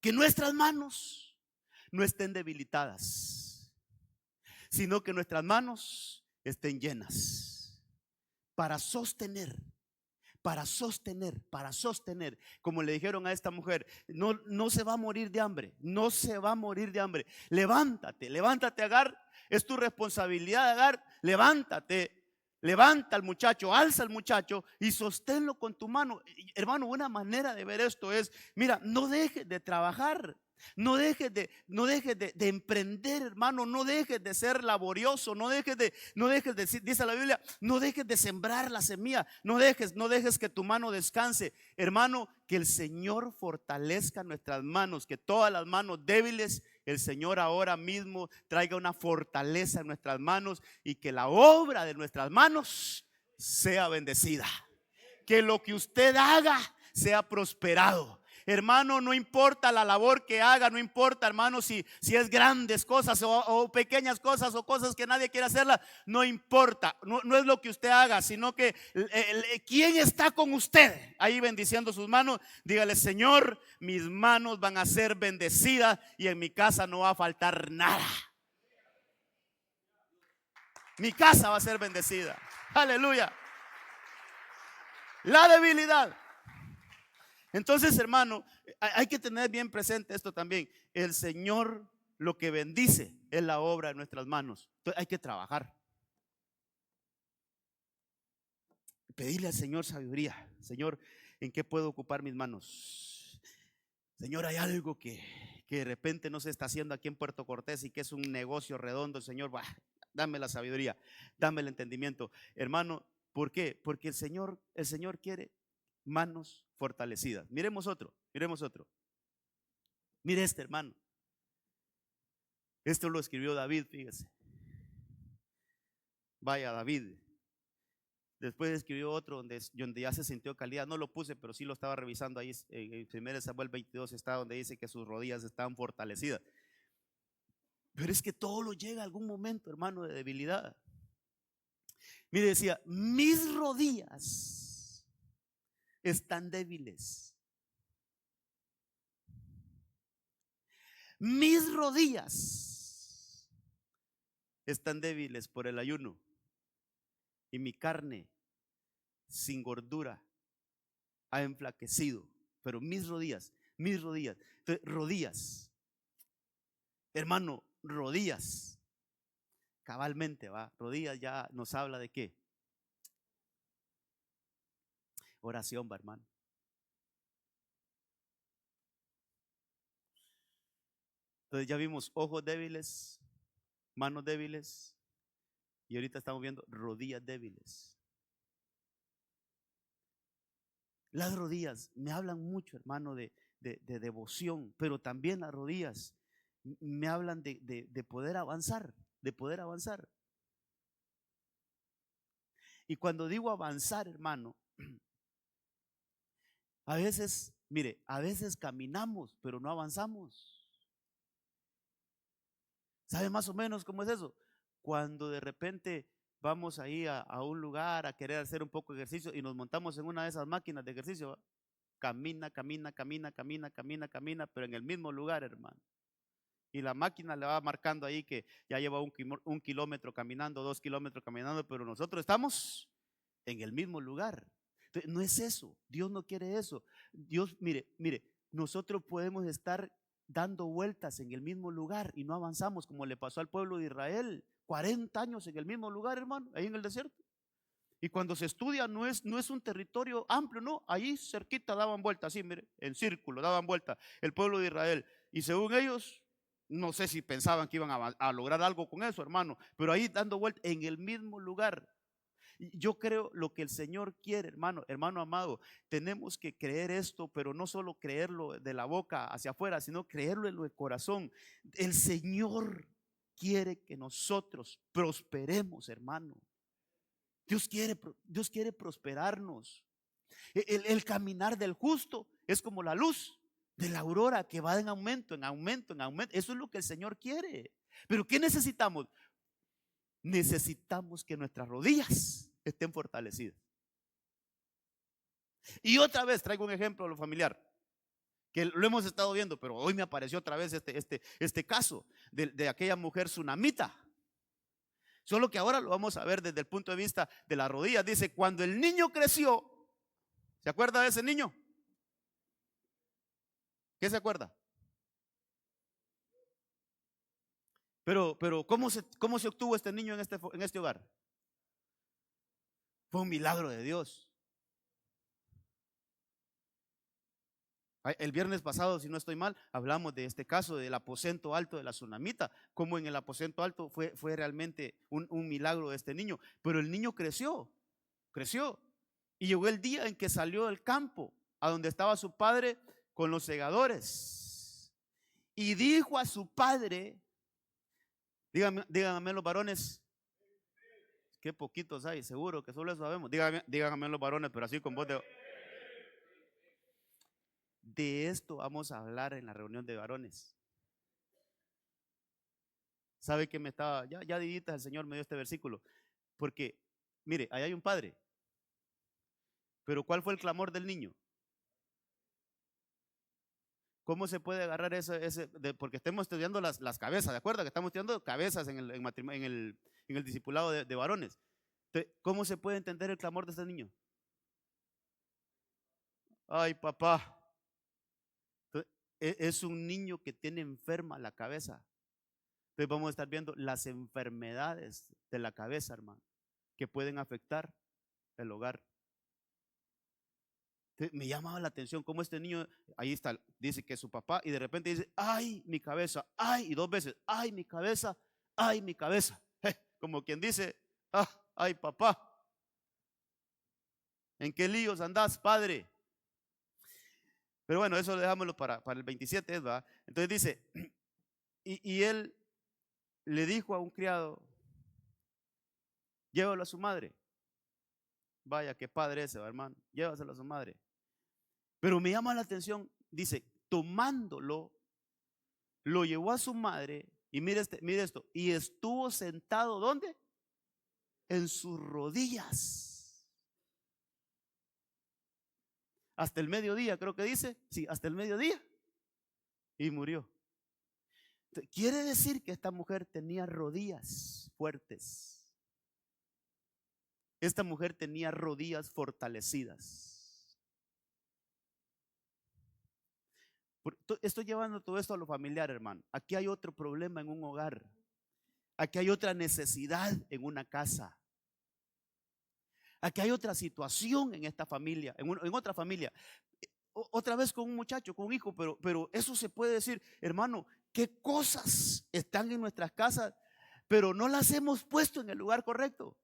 Que nuestras manos no estén debilitadas, sino que nuestras manos estén llenas para sostener, como le dijeron a esta mujer: no se va a morir de hambre, no se va a morir de hambre. Levántate, Agar, es tu responsabilidad, Agar, levántate. Levanta al muchacho, alza al muchacho y sosténlo con tu mano. Hermano, una manera de ver esto es: mira, no dejes de trabajar. No dejes de emprender, hermano. No dejes de ser laborioso. No dejes de, dice la Biblia, no dejes de sembrar la semilla. No dejes que tu mano descanse. Hermano, que el Señor fortalezca nuestras manos, que todas las manos débiles, el Señor ahora mismo traiga una fortaleza en nuestras manos y que la obra de nuestras manos sea bendecida. Que lo que usted haga sea prosperado. Hermano, no importa la labor que haga, no importa, hermano, si es grandes cosas o pequeñas cosas o cosas que nadie quiere hacerlas, no importa, no es lo que usted haga, sino que ¿quién está con usted ahí bendiciendo sus manos? Dígale: Señor, mis manos van a ser bendecidas y en mi casa no va a faltar nada. Mi casa va a ser bendecida. Aleluya. La debilidad Entonces, hermano, hay que tener bien presente esto también. El Señor lo que bendice es la obra de nuestras manos. Entonces, hay que trabajar. Pedirle al Señor sabiduría. Señor, ¿en qué puedo ocupar mis manos? Señor, hay algo que de repente no se está haciendo aquí en Puerto Cortés y que es un negocio redondo. Señor, bah, dame la sabiduría, dame el entendimiento. Hermano, ¿por qué? Porque el Señor quiere manos fortalecidas. Miremos otro, miremos otro. Mire este, hermano. Esto lo escribió David, fíjese. Vaya, David. Después escribió otro donde ya se sintió calidad. No lo puse, pero sí lo estaba revisando ahí. En 1 Samuel 22 está donde dice que sus rodillas estaban fortalecidas. Pero es que todo lo llega a algún momento, hermano, de debilidad. Mire, decía, mis rodillas están débiles. Mis rodillas están débiles por el ayuno. Y mi carne sin gordura ha enflaquecido. Pero mis rodillas. Entonces, rodillas. Hermano, rodillas. Cabalmente, va. Rodillas ya nos habla de qué. Oración, va, hermano. Entonces ya vimos ojos débiles, manos débiles, y ahorita estamos viendo rodillas débiles. Las rodillas me hablan mucho, hermano, de devoción, pero también las rodillas me hablan de poder avanzar, de poder avanzar. Y cuando digo avanzar, hermano, a veces, mire, a veces caminamos, pero no avanzamos. ¿Sabe más o menos cómo es eso? Cuando de repente vamos ahí a un lugar a querer hacer un poco de ejercicio y nos montamos en una de esas máquinas de ejercicio, ¿va? Camina, pero en el mismo lugar, hermano. Y la máquina le va marcando ahí que ya lleva un kilómetro caminando, 2 kilómetros caminando, pero nosotros estamos en el mismo lugar. Entonces, no es eso, Dios no quiere eso. Dios, mire, nosotros podemos estar dando vueltas en el mismo lugar y no avanzamos como le pasó al pueblo de Israel, 40 años en el mismo lugar, hermano, ahí en el desierto. Y cuando se estudia no es un territorio amplio, no, ahí cerquita daban vueltas, así, mire, en círculo, daban vueltas el pueblo de Israel. Y según ellos, no sé si pensaban que iban a lograr algo con eso, hermano, pero ahí dando vueltas en el mismo lugar. Yo creo lo que el Señor quiere, hermano amado, tenemos que creer esto, pero no solo creerlo de la boca hacia afuera, sino creerlo en el corazón. El Señor quiere que nosotros prosperemos, hermano. Dios quiere prosperarnos. El caminar del justo es como la luz de la aurora que va en aumento, en aumento, en aumento. Eso es lo que el Señor quiere. Pero ¿qué necesitamos? Necesitamos que nuestras rodillas estén fortalecidas. Y otra vez traigo un ejemplo de lo familiar, que lo hemos estado viendo, pero hoy me apareció otra vez este caso de aquella mujer tsunamita. Solo que ahora lo vamos a ver desde el punto de vista de las rodillas. Dice, cuando el niño creció, ¿se acuerda de ese niño? ¿Qué se acuerda? Pero ¿cómo se obtuvo este niño en este hogar? Fue un milagro de Dios. El viernes pasado, si no estoy mal, hablamos de este caso del aposento alto de la tsunamita, como en el aposento alto fue realmente un milagro de este niño. Pero el niño creció. Y llegó el día en que salió del campo, a donde estaba su padre con los segadores. Y dijo a su padre, díganme los varones, qué poquitos hay, seguro que solo eso sabemos. Díganme los varones, pero así con voz de... De esto vamos a hablar en la reunión de varones. ¿Sabe que me estaba, ya diditas el Señor me dio este versículo? Porque, mire, ahí hay un padre. Pero ¿cuál fue el clamor del niño? ¿Cómo se puede agarrar porque estemos estudiando las cabezas, ¿de acuerdo? Que estamos estudiando cabezas en el discipulado de varones. Entonces, ¿cómo se puede entender el clamor de este niño? Ay, papá, es un niño que tiene enferma la cabeza. Entonces vamos a estar viendo las enfermedades de la cabeza, hermano, que pueden afectar el hogar. Entonces, me llamaba la atención cómo este niño, ahí está, dice que es su papá, y de repente dice, ay, mi cabeza, ay, y dos veces, ay, mi cabeza, ay, mi cabeza. Como quien dice, ah, ay, papá, ¿en qué líos andás, padre? Pero bueno, eso dejámoslo para el 27, ¿verdad? Entonces dice, y él le dijo a un criado, llévalo a su madre. Vaya, qué padre ese, hermano, llévaselo a su madre. Pero me llama la atención, dice, tomándolo, lo llevó a su madre, y mire esto, y estuvo sentado, ¿dónde? En sus rodillas. Hasta el mediodía, creo que dice, sí, hasta el mediodía. Y murió. Quiere decir que esta mujer tenía rodillas fuertes. Esta mujer tenía rodillas fortalecidas. Estoy llevando todo esto a lo familiar, hermano. Aquí hay otro problema en un hogar. Aquí hay otra necesidad en una casa. Aquí hay otra situación en esta familia, en otra familia. Otra vez con un muchacho, con un hijo, pero eso se puede decir, hermano, qué cosas están en nuestras casas, pero no las hemos puesto en el lugar correcto.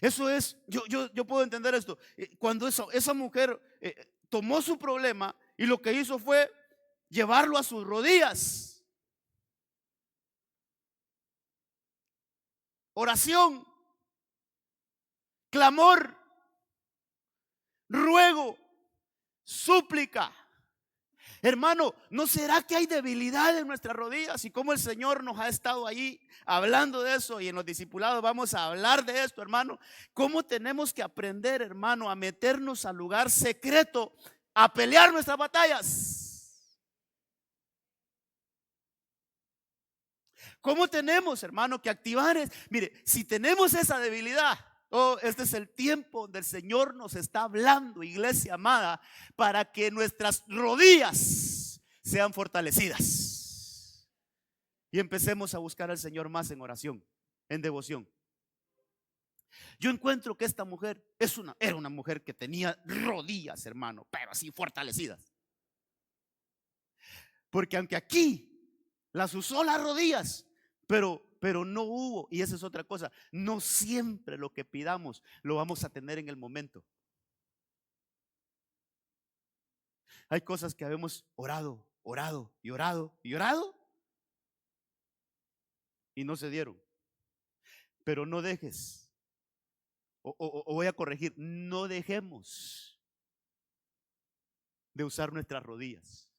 Eso es, yo puedo entender esto. Cuando esa mujer tomó su problema y lo que hizo fue llevarlo a sus rodillas. Oración, clamor, ruego, súplica. Hermano, ¿no será que hay debilidad en nuestras rodillas? Y como el Señor nos ha estado ahí hablando de eso, y en los discipulados vamos a hablar de esto, hermano. ¿Cómo tenemos que aprender, hermano, a meternos al lugar secreto, a pelear nuestras batallas? ¿Cómo tenemos, hermano, que activar? Mire, si tenemos esa debilidad, oh, este es el tiempo donde el Señor nos está hablando, iglesia amada, para que nuestras rodillas sean fortalecidas y empecemos a buscar al Señor más en oración, en devoción. Yo encuentro que esta mujer era una mujer que tenía rodillas, hermano, pero así fortalecidas. Porque aunque aquí las usó las rodillas, pero no hubo, y esa es otra cosa, no siempre lo que pidamos lo vamos a tener en el momento. Hay cosas que habemos orado y no se dieron. Pero no dejes, o voy a corregir, no dejemos de usar nuestras rodillas.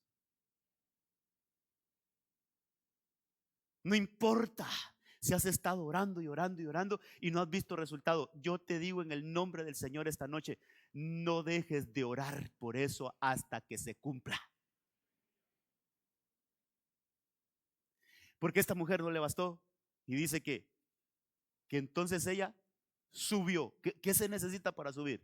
No importa si has estado orando y no has visto resultado. Yo te digo en el nombre del Señor esta noche, no dejes de orar por eso hasta que se cumpla. Porque esta mujer no le bastó y dice que entonces ella subió. ¿Qué se necesita para subir?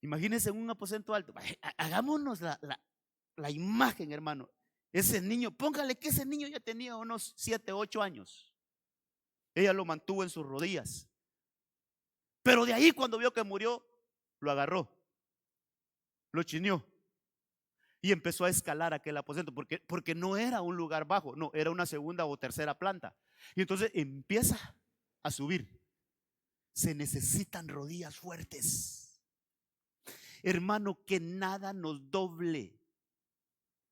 Imagínense en un aposento alto. Hagámonos la imagen, hermano. Ese niño, póngale que ese niño ya tenía unos 7, 8 años. Ella lo mantuvo en sus rodillas. Pero de ahí, cuando vio que murió, lo agarró, lo chineó y empezó a escalar aquel aposento, porque no era un lugar bajo, no, era una segunda o tercera planta. Y entonces empieza a subir. Se necesitan rodillas fuertes, hermano, que nada nos doble.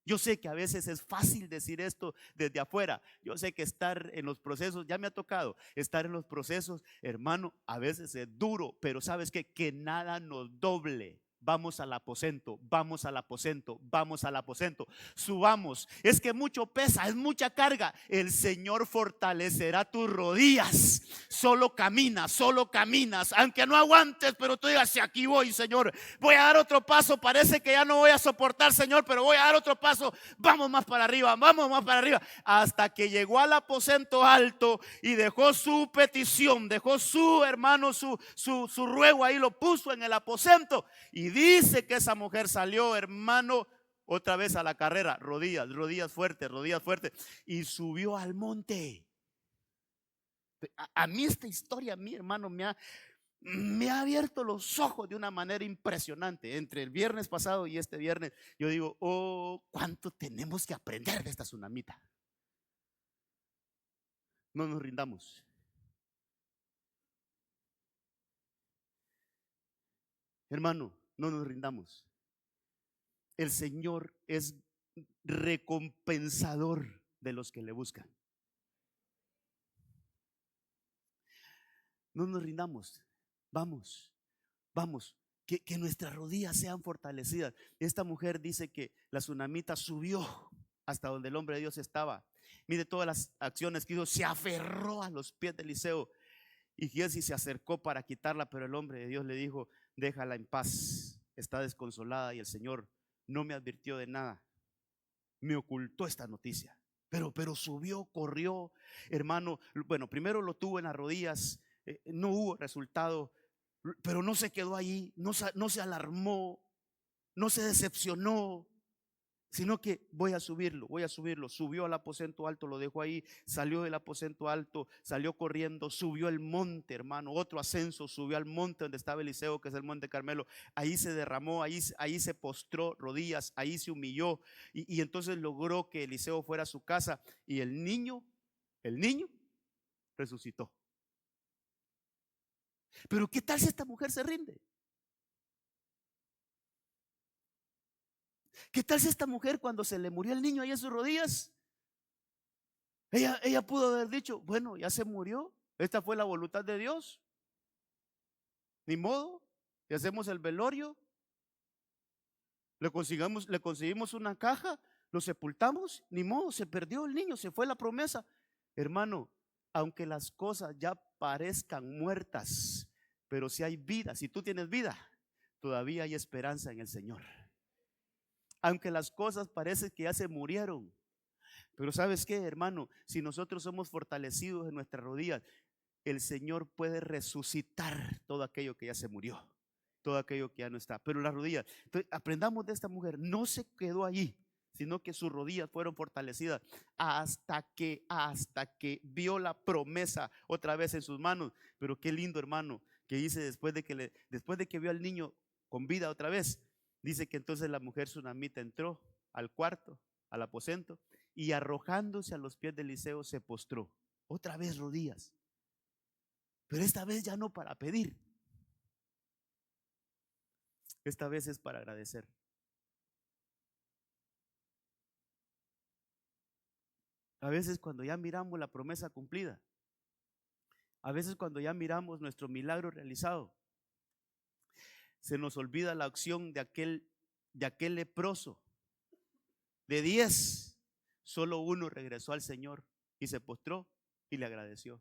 Yo sé que a veces es fácil decir esto desde afuera. Yo sé que estar en los procesos, ya me ha tocado estar en los procesos, hermano, a veces es duro, pero ¿sabes qué? Que nada nos doble. vamos al aposento, vamos al aposento, vamos al aposento. Subamos. Es que mucho pesa, es mucha carga. El Señor fortalecerá tus rodillas. Solo caminas, aunque no aguantes, pero tú digas, si aquí voy, Señor, voy a dar otro paso. Parece que ya no voy a soportar, Señor, pero voy a dar otro paso. Vamos más para arriba, vamos más para arriba. Hasta que llegó al aposento alto y dejó su petición, dejó su hermano, su ruego ahí, lo puso en el aposento. Y dice que esa mujer salió, hermano, otra vez a la carrera, rodillas fuertes, y subió al monte. A mí esta historia, mi hermano, me ha abierto los ojos de una manera impresionante. Entre el viernes pasado y este viernes, yo digo, oh, cuánto tenemos que aprender de esta tsunamita. No nos rindamos. Hermano, no nos rindamos. El Señor es recompensador de los que le buscan. No nos rindamos. Vamos, vamos. Que nuestras rodillas sean fortalecidas. Esta mujer dice que la tsunamita subió hasta donde el hombre de Dios estaba. Mire todas las acciones que hizo. Se aferró a los pies de Eliseo. Y Giesi se acercó para quitarla, pero el hombre de Dios le dijo, déjala en paz, está desconsolada y el Señor no me advirtió de nada, me ocultó esta noticia. Pero subió, corrió, hermano. Bueno, primero lo tuvo en las rodillas, no hubo resultado, pero no se quedó ahí, no se alarmó, no se decepcionó, sino que voy a subirlo. Subió al aposento alto, lo dejó ahí, salió del aposento alto, salió corriendo, subió el monte, hermano, otro ascenso, subió al monte donde estaba Eliseo, que es el monte Carmelo. Ahí se derramó, ahí se postró rodillas, ahí se humilló, y entonces logró que Eliseo fuera a su casa, y el niño resucitó. Pero ¿qué tal si esta mujer se rinde? ¿Qué tal si esta mujer, cuando se le murió el niño ahí en sus rodillas, ella pudo haber dicho, bueno, ya se murió, esta fue la voluntad de Dios, ni modo, y hacemos el velorio, le conseguimos una caja, lo sepultamos, ni modo, se perdió el niño, se fue la promesa. Hermano, aunque las cosas ya parezcan muertas, pero si hay vida, si tú tienes vida, todavía hay esperanza en el Señor. Aunque las cosas parecen que ya se murieron, pero ¿sabes qué, hermano? Si nosotros somos fortalecidos en nuestras rodillas, el Señor puede resucitar todo aquello que ya se murió, todo aquello que ya no está. Pero las rodillas, entonces, aprendamos de esta mujer, no se quedó allí, sino que sus rodillas fueron fortalecidas hasta que vio la promesa otra vez en sus manos. Pero qué lindo, hermano, que dice después de que vio al niño con vida otra vez, dice que entonces la mujer tsunamita entró al cuarto, al aposento, y arrojándose a los pies de Eliseo se postró. Otra vez rodillas, pero esta vez ya no para pedir, esta vez es para agradecer. A veces cuando ya miramos la promesa cumplida, a veces cuando ya miramos nuestro milagro realizado, se nos olvida la acción de aquel leproso. De 10, solo uno regresó al Señor y se postró y le agradeció.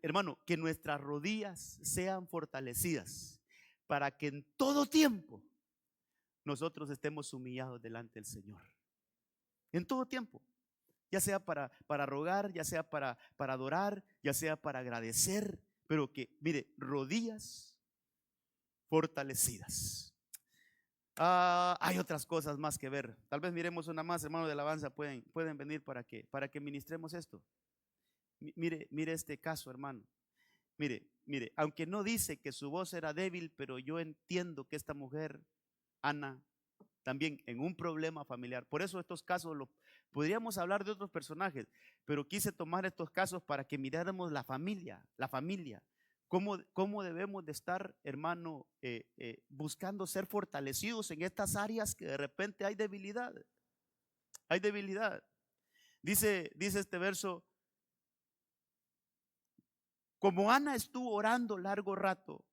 Hermano, que nuestras rodillas sean fortalecidas para que en todo tiempo nosotros estemos humillados delante del Señor. En todo tiempo, ya sea para rogar, ya sea para adorar, ya sea para agradecer, pero que, mire, rodillas fortalecidas. Hay otras cosas más que ver. Tal vez miremos una más, hermanos de alabanza, pueden venir para que ministremos esto. Mire este caso, hermano. Mire, aunque no dice que su voz era débil, pero yo entiendo que esta mujer, Ana, también en un problema familiar. Por eso estos casos, podríamos hablar de otros personajes, pero quise tomar estos casos para que miráramos la familia. Cómo debemos de estar, hermano, buscando ser fortalecidos en estas áreas que de repente hay debilidad. Hay debilidad. Dice este verso, como Ana estuvo orando largo rato,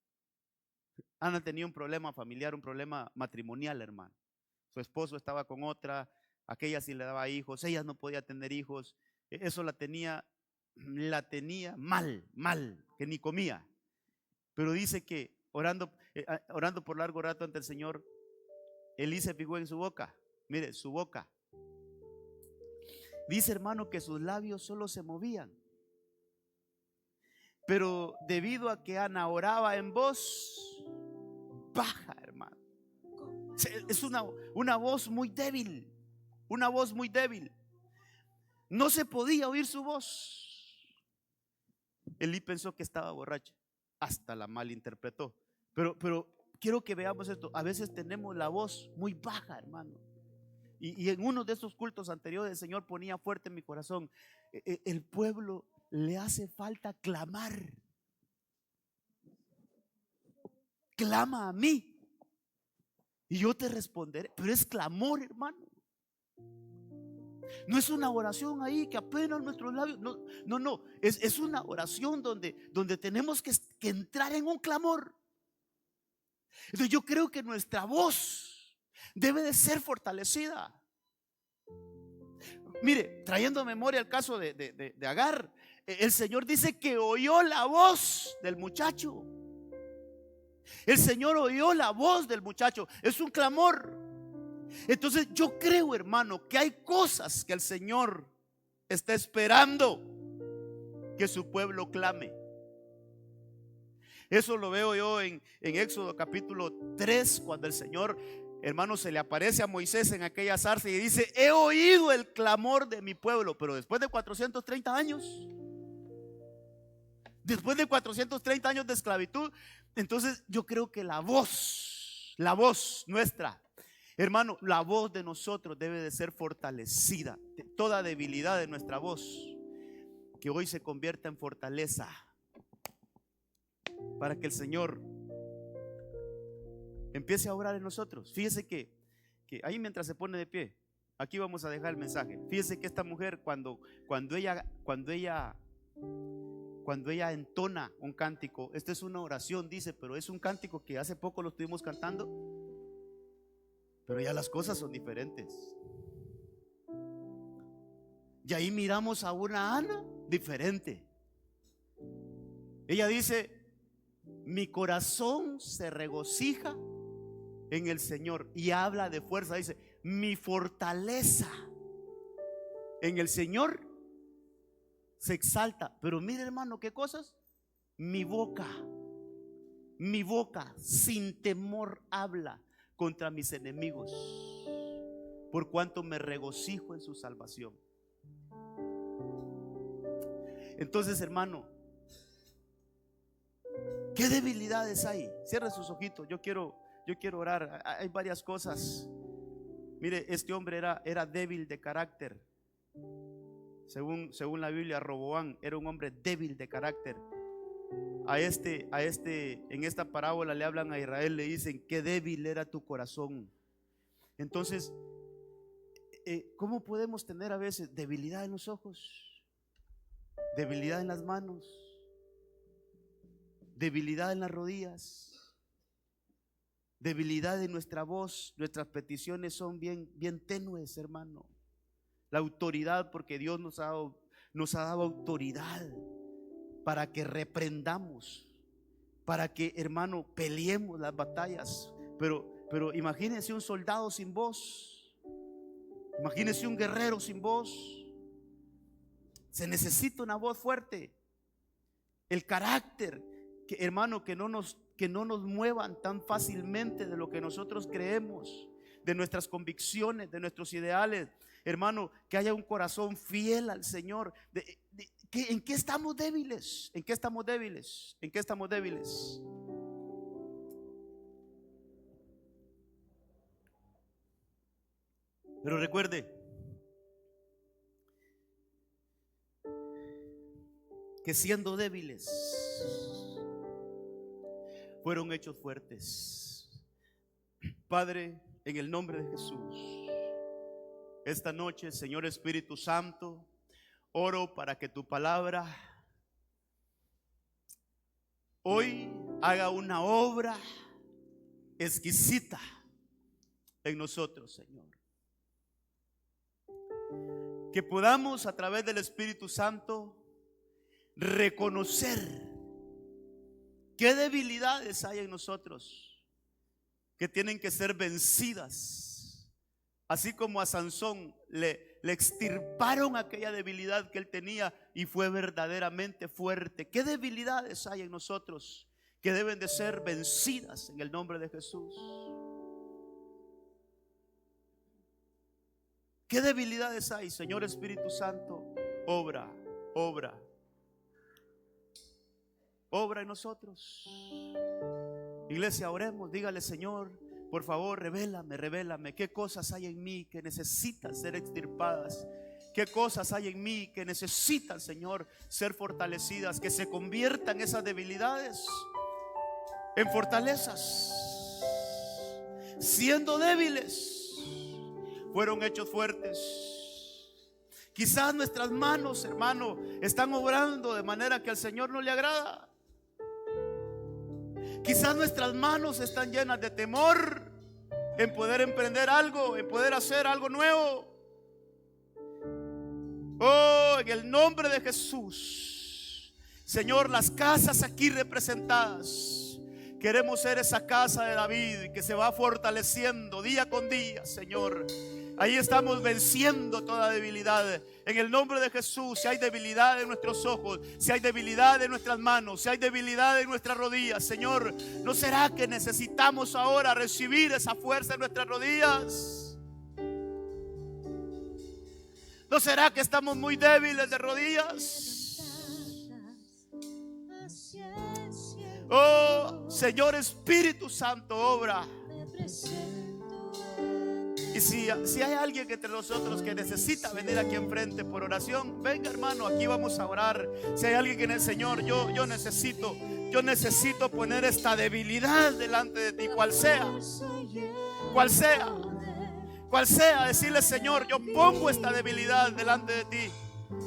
Ana tenía un problema familiar, un problema matrimonial, hermano. Su esposo estaba con otra, aquella sí le daba hijos, ella no podía tener hijos. Eso la tenía mal, mal, que ni comía. Pero dice que orando por largo rato ante el Señor, Elí se fijó en su boca. Mire, su boca. Dice, hermano, que sus labios solo se movían. Pero debido a que Ana oraba en voz baja, hermano. Es una voz muy débil. Una voz muy débil. No se podía oír su voz. Elí pensó que estaba borracha. Hasta la malinterpretó. Pero quiero que veamos esto. A veces tenemos la voz muy baja, hermano. Y en uno de esos cultos anteriores el Señor ponía fuerte en mi corazón: el pueblo le hace falta clamar. Clama a mí y yo te responderé. Pero es clamor, hermano. No es una oración ahí que apenas nuestros labios. No. Es una oración donde tenemos que entrar en un clamor. Entonces yo creo que nuestra voz debe de ser fortalecida. Mire, trayendo a memoria el caso de Agar, el Señor dice que oyó la voz del muchacho. El Señor oyó la voz del muchacho. Es un clamor. Entonces yo creo, hermano, que hay cosas que el Señor está esperando que su pueblo clame. Eso lo veo yo en Éxodo capítulo 3, cuando el Señor, hermano, se le aparece a Moisés en aquella zarza y dice: he oído el clamor de mi pueblo. Pero después de 430 años, después de 430 años de esclavitud, entonces yo creo que la voz nuestra, hermano, la voz de nosotros debe de ser fortalecida. Toda debilidad de nuestra voz, que hoy se convierta en fortaleza, para que el Señor empiece a obrar en nosotros. Fíjese que ahí, mientras se pone de pie, aquí vamos a dejar el mensaje. Fíjese que esta mujer, cuando ella entona un cántico, esta es una oración, dice, pero es un cántico que hace poco lo estuvimos cantando, pero ya las cosas son diferentes. Y ahí miramos a una Ana diferente. Ella dice: mi corazón se regocija en el Señor. Y habla de fuerza, dice: mi fortaleza en el Señor se exalta. Pero mire, hermano, ¿qué cosas? Mi boca sin temor habla contra mis enemigos, por cuanto me regocijo en su salvación. Entonces, hermano, ¿qué debilidades hay? Cierre sus ojitos. Yo quiero orar. Hay varias cosas. Mire, este hombre era débil de carácter. Según la Biblia, Roboam era un hombre débil de carácter. En esta parábola le hablan a Israel, le dicen: qué débil era tu corazón. Entonces, ¿cómo podemos tener a veces debilidad en los ojos, debilidad en las manos, debilidad en las rodillas, debilidad en nuestra voz? Nuestras peticiones son bien tenues, hermano. La autoridad, porque Dios nos ha dado autoridad para que reprendamos, para que, hermano, peleemos las batallas. Pero imagínense un soldado sin voz, imagínense un guerrero sin voz. Se necesita una voz fuerte. El carácter, hermano, que no nos muevan tan fácilmente de lo que nosotros creemos, de nuestras convicciones, de nuestros ideales. Hermano, que haya un corazón fiel al Señor. ¿En qué estamos débiles? ¿En qué estamos débiles? ¿En qué estamos débiles? Pero recuerde que siendo débiles fueron hechos fuertes. Padre, en el nombre de Jesús, esta noche, Señor Espíritu Santo, oro para que tu palabra hoy haga una obra exquisita en nosotros, Señor. Que podamos a través del Espíritu Santo reconocer qué debilidades hay en nosotros que tienen que ser vencidas. Así como a Sansón le extirparon aquella debilidad que él tenía y fue verdaderamente fuerte. ¿Qué debilidades hay en nosotros que deben de ser vencidas en el nombre de Jesús? ¿Qué debilidades hay? Señor Espíritu Santo, obra en nosotros. Iglesia, oremos, dígale: Señor, por favor, revélame qué cosas hay en mí que necesitan ser extirpadas. Qué cosas hay en mí que necesitan, Señor, ser fortalecidas. Que se conviertan esas debilidades en fortalezas. Siendo débiles, fueron hechos fuertes. Quizás nuestras manos, hermano, están obrando de manera que al Señor no le agrada. Quizás nuestras manos están llenas de temor en poder emprender algo, en poder hacer algo nuevo. Oh, en el nombre de Jesús, Señor, las casas aquí representadas, queremos ser esa casa de David que se va fortaleciendo día con día, Señor. Ahí estamos venciendo toda debilidad. En el nombre de Jesús, si hay debilidad en nuestros ojos, si hay debilidad en nuestras manos, si hay debilidad en nuestras rodillas, Señor, ¿no será que necesitamos ahora recibir esa fuerza en nuestras rodillas? ¿No será que estamos muy débiles de rodillas? Oh, Señor Espíritu Santo, obra. Y si hay alguien entre nosotros que necesita venir aquí enfrente por oración, venga, hermano, aquí vamos a orar. Si hay alguien que en el Señor, yo necesito poner esta debilidad delante de ti, cual sea, decirle: Señor, yo pongo esta debilidad delante de ti.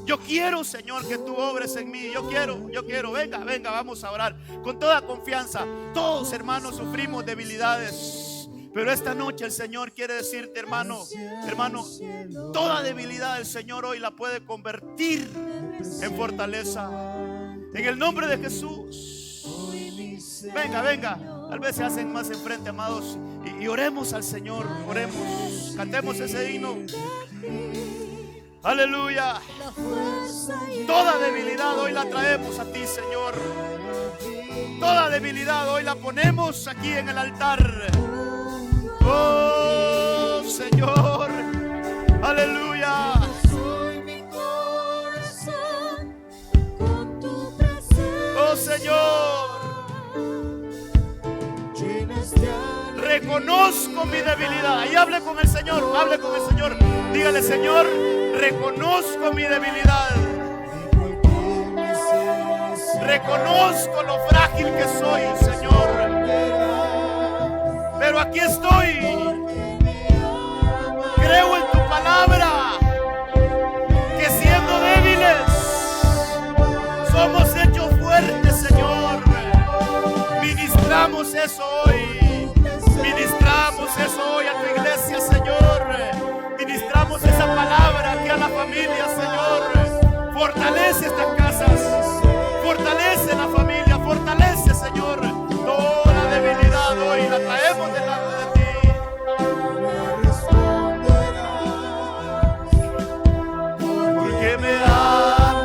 Yo quiero, Señor, que tú obres en mí. Yo quiero. Venga, vamos a orar con toda confianza. Todos, hermanos, sufrimos debilidades. Pero esta noche el Señor quiere decirte, hermano, toda debilidad el Señor hoy la puede convertir en fortaleza. En el nombre de Jesús. Venga. Tal vez se hacen más enfrente, amados, y oremos al Señor. Oremos, cantemos ese himno. Aleluya. Toda debilidad hoy la traemos a ti, Señor. Toda debilidad hoy la ponemos aquí en el altar. Oh, Señor, aleluya. Oh, Señor, reconozco mi debilidad. Y hable con el Señor, dígale: Señor, reconozco mi debilidad. Reconozco lo frágil que soy, Señor, pero aquí estoy. Creo en tu palabra, que siendo débiles somos hechos fuertes, Señor. Ministramos eso hoy a tu iglesia, Señor. Ministramos esa palabra aquí a la familia, Señor. Fortalece estas casas, fortalece la familia, fortalece, Señor. Toda debilidad hoy la traemos delante de ti. Porque me amas.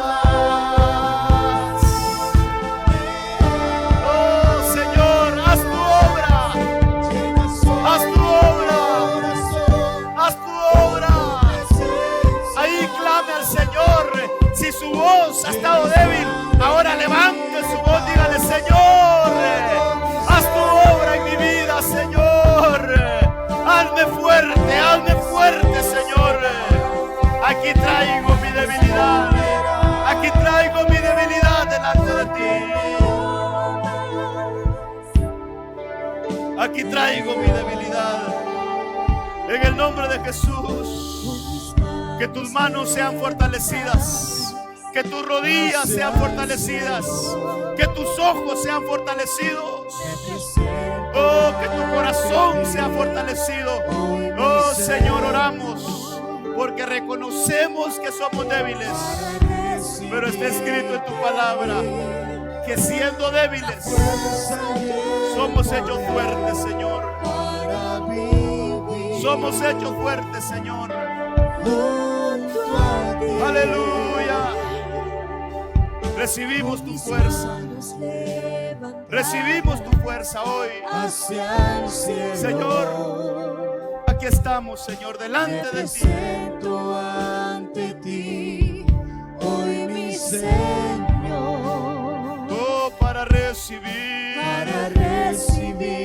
Oh, Señor, haz tu obra. Haz tu obra. Haz tu obra. Ahí clame al Señor. Si su voz ha estado débil, ahora levante su voz, dígale: Señor, haz tu obra en mi vida, Señor. Hazme fuerte, Señor. Aquí traigo mi debilidad. Aquí traigo mi debilidad delante de ti. Aquí traigo mi debilidad. En el nombre de Jesús, que tus manos sean fortalecidas. Que tus rodillas sean fortalecidas. Que tus ojos sean fortalecidos. Oh, que tu corazón sea fortalecido. Oh, Señor, oramos porque reconocemos que somos débiles, pero está escrito en tu palabra que siendo débiles somos hechos fuertes, Señor. Somos hechos fuertes, Señor. Aleluya. Recibimos tu fuerza. Recibimos tu fuerza hoy. Señor, aquí estamos, Señor, delante de ti. Ante ti, hoy mi Señor. Oh, para recibir.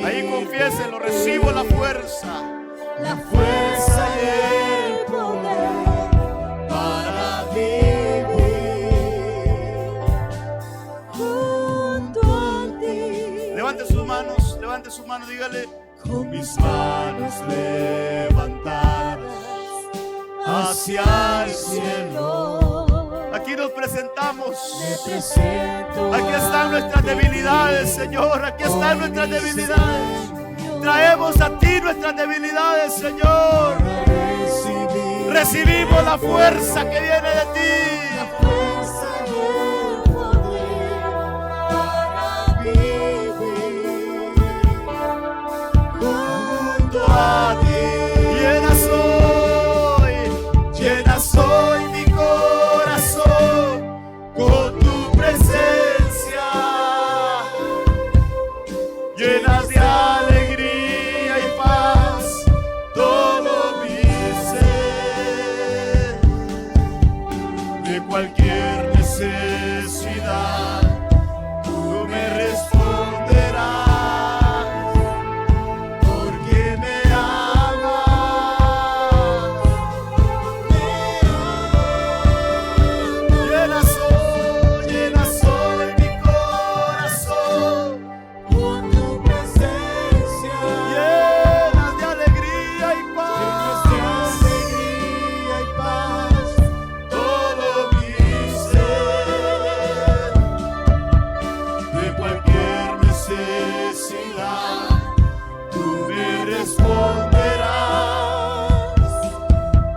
Ahí confiéselo, recibo la fuerza. La fuerza y el poder para vivir junto a ti. Levante sus manos, dígale: Con mis manos levantadas hacia el cielo, aquí nos presentamos. me presento. Aquí están nuestras debilidades, Señor. Aquí están nuestras debilidades. Traemos a ti nuestras debilidades, Señor. Recibimos la fuerza que viene de ti. La fuerza y el poder para vivir junto a ti. Llena soy mi corazón con tu presencia. Llenas de alegría y paz todo mi ser. De cualquier necesidad tú me responderás, porque me amas. Llena soy mi corazón Con tu presencia, llenas de alegría y llenas paz. de alegría y paz. Todo mi ser, de cualquier necesidad, tú me responderás,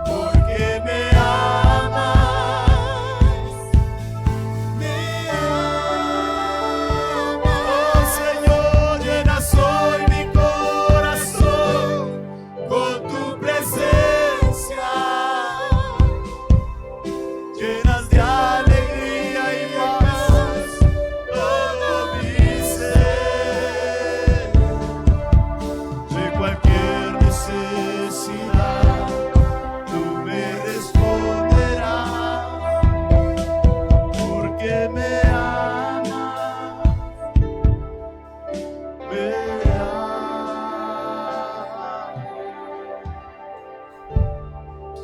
porque me amas, me amas. Oh Señor, llena soy mi corazón con tu presencia. Llenas de alegría y paz todo mi ser. De cualquier necesidad tú me responderás, porque me amas, me amas.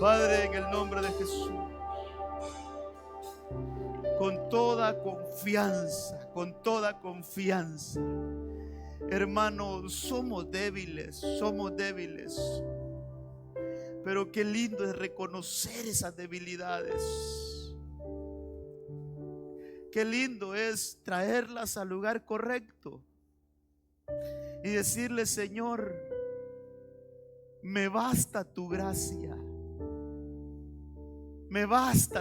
Padre, en el nombre de Jesús, con toda confianza, hermanos, somos débiles, pero qué lindo es reconocer esas debilidades. Qué lindo es traerlas al lugar correcto y decirle: Señor, me basta tu gracia, me basta